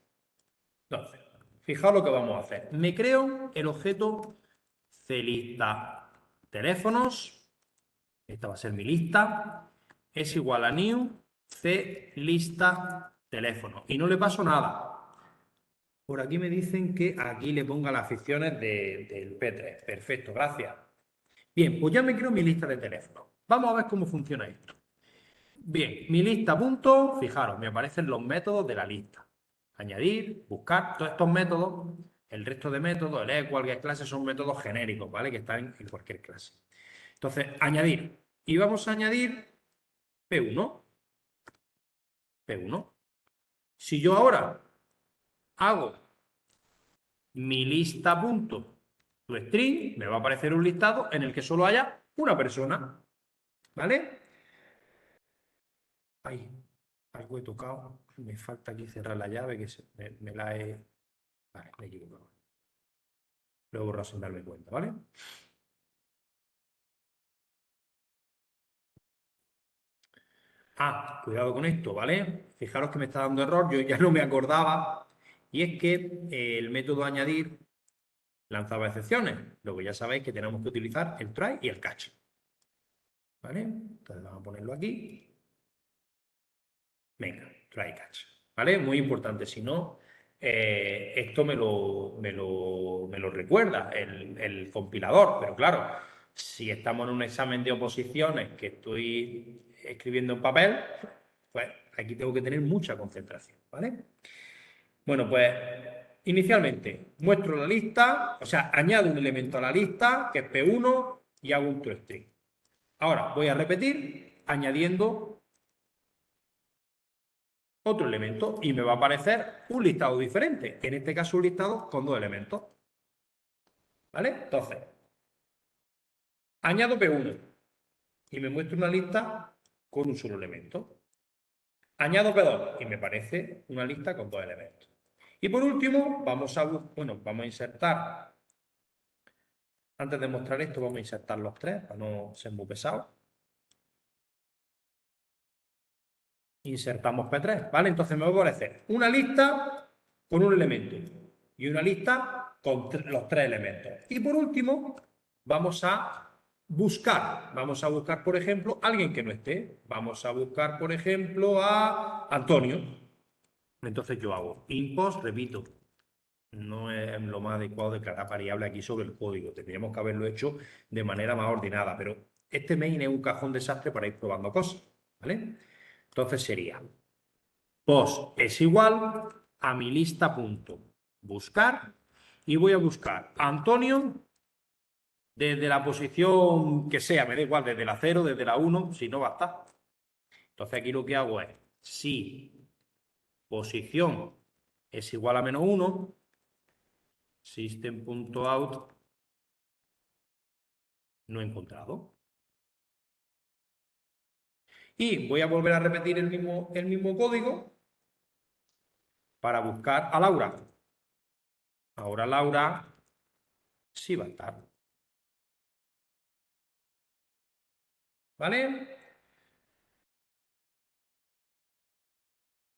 Entonces, fijaos lo que vamos a hacer. Me creo el objeto clista teléfonos. Esta va a ser mi lista. Es igual a new clista teléfonos. Y no le paso nada. Por aquí me dicen que aquí le ponga las aficiones del P3. Perfecto, gracias. Bien, pues ya me creo mi lista de teléfonos. Vamos a ver cómo funciona esto. Bien, mi lista punto, fijaros, me aparecen los métodos de la lista. Añadir, buscar, todos estos métodos, el resto de métodos, el cualquier clase, son métodos genéricos, ¿vale? Que están en cualquier clase. Entonces, añadir. Y vamos a añadir P1. P1. Si yo ahora hago mi lista punto toString, me va a aparecer un listado en el que solo haya una persona. ¿Vale? Ay, algo he tocado. Me falta aquí cerrar la llave que me la he... Vale, me he equivocado. Lo he borrado sin darme cuenta, ¿vale? Ah, cuidado con esto, ¿vale? Fijaros que me está dando error, yo ya no me acordaba. Y es que el método añadir lanzaba excepciones. Luego ya sabéis que tenemos que utilizar el try y el catch. ¿Vale? Entonces vamos a ponerlo aquí. Venga, try y catch. ¿Vale? Muy importante, si no, esto me lo recuerda el compilador. Pero claro, si estamos en un examen de oposiciones que estoy escribiendo en papel, pues aquí tengo que tener mucha concentración, ¿vale? Bueno, pues inicialmente muestro la lista, o sea, añado un elemento a la lista, que es P1, y hago un toString. Ahora voy a repetir añadiendo otro elemento y me va a aparecer un listado diferente. En este caso, un listado con dos elementos. ¿Vale? Entonces, añado P1 y me muestra una lista con un solo elemento. Añado P2 y me aparece una lista con dos elementos. Y por último, vamos a insertar, antes de mostrar esto, vamos a insertar los tres para no ser muy pesados. Insertamos P3, ¿vale? Entonces me va a aparecer una lista con un elemento y una lista con los tres elementos. Y por último, vamos a buscar, por ejemplo, a alguien que no esté. Vamos a buscar, por ejemplo, a Antonio. Entonces yo hago import, repito, no es lo más adecuado declarar variable aquí sobre el código. Tendríamos que haberlo hecho de manera más ordenada, pero este main es un cajón desastre para ir probando cosas, ¿vale? Entonces sería post es igual a mi lista punto buscar y voy a buscar a Antonio desde la posición que sea, me da igual, desde la 0, desde la 1, si no va a estar. Entonces aquí lo que hago es, si posición es igual a -1, system.out no encontrado. Y voy a volver a repetir el mismo código para buscar a Laura. Ahora Laura sí va a estar. ¿Vale?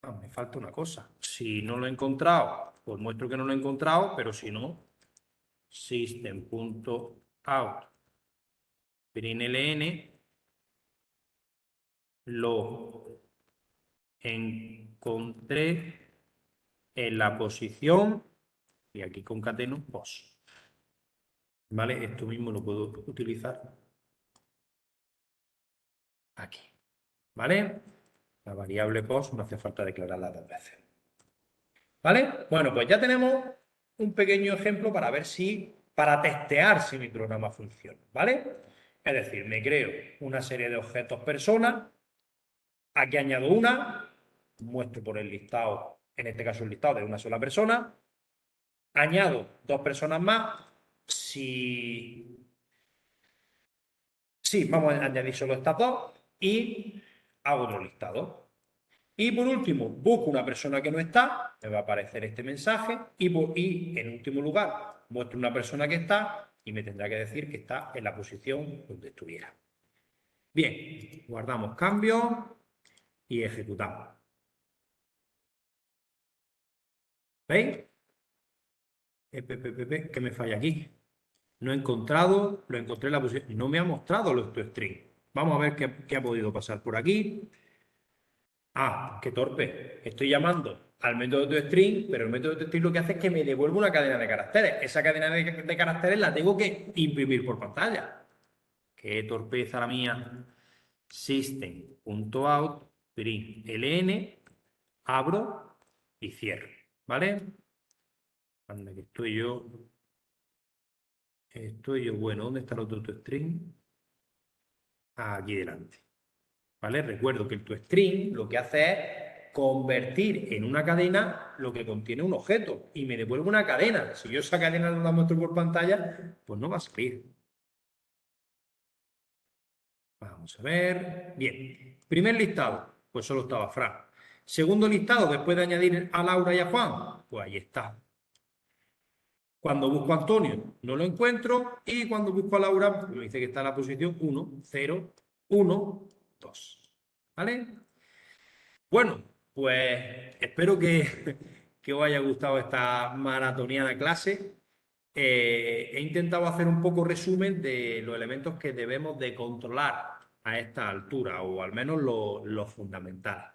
Ah, me falta una cosa. Si no lo he encontrado, pues muestro que no lo he encontrado, pero si no, system.out println lo encontré en la posición y aquí concateno post. ¿Vale? Esto mismo lo puedo utilizar aquí. ¿Vale? La variable post no hace falta declararla dos veces. ¿Vale? Bueno, pues ya tenemos un pequeño ejemplo para testear si mi programa funciona, ¿vale? Es decir, me creo una serie de objetos personas, aquí añado una, muestro por el listado, en este caso el listado de una sola persona, añado dos personas más, vamos a añadir solo estas dos y hago otro listado. Y por último, busco una persona que no está, me va a aparecer este mensaje y en último lugar muestro una persona que está y me tendrá que decir que está en la posición donde estuviera. Bien, guardamos cambios y ejecutamos. ¿Veis? ¿Qué me falla aquí? No he encontrado, lo encontré en la posición, no me ha mostrado los toString. Vamos a ver qué ha podido pasar por aquí. Ah, qué torpe. Estoy llamando al método toString, pero el método toString lo que hace es que me devuelve una cadena de caracteres. Esa cadena de caracteres la tengo que imprimir por pantalla. Qué torpeza la mía. System.out println abro y cierro. ¿Vale? Anda, que estoy yo. Bueno, ¿dónde está el otro toString? Aquí delante. ¿Vale? Recuerdo que el toString lo que hace es convertir en una cadena lo que contiene un objeto y me devuelve una cadena. Si yo esa cadena no la muestro por pantalla, pues no va a salir. Vamos a ver. Bien. Primer listado, pues solo estaba Fran. Segundo listado, después de añadir a Laura y a Juan, pues ahí está. Cuando busco a Antonio, no lo encuentro. Y cuando busco a Laura, pues me dice que está en la posición 1, 0, 1, 2. ¿Vale? Bueno, pues espero que os haya gustado esta maratoniana clase. He intentado hacer un poco resumen de los elementos que debemos de controlar a esta altura, o al menos lo fundamental.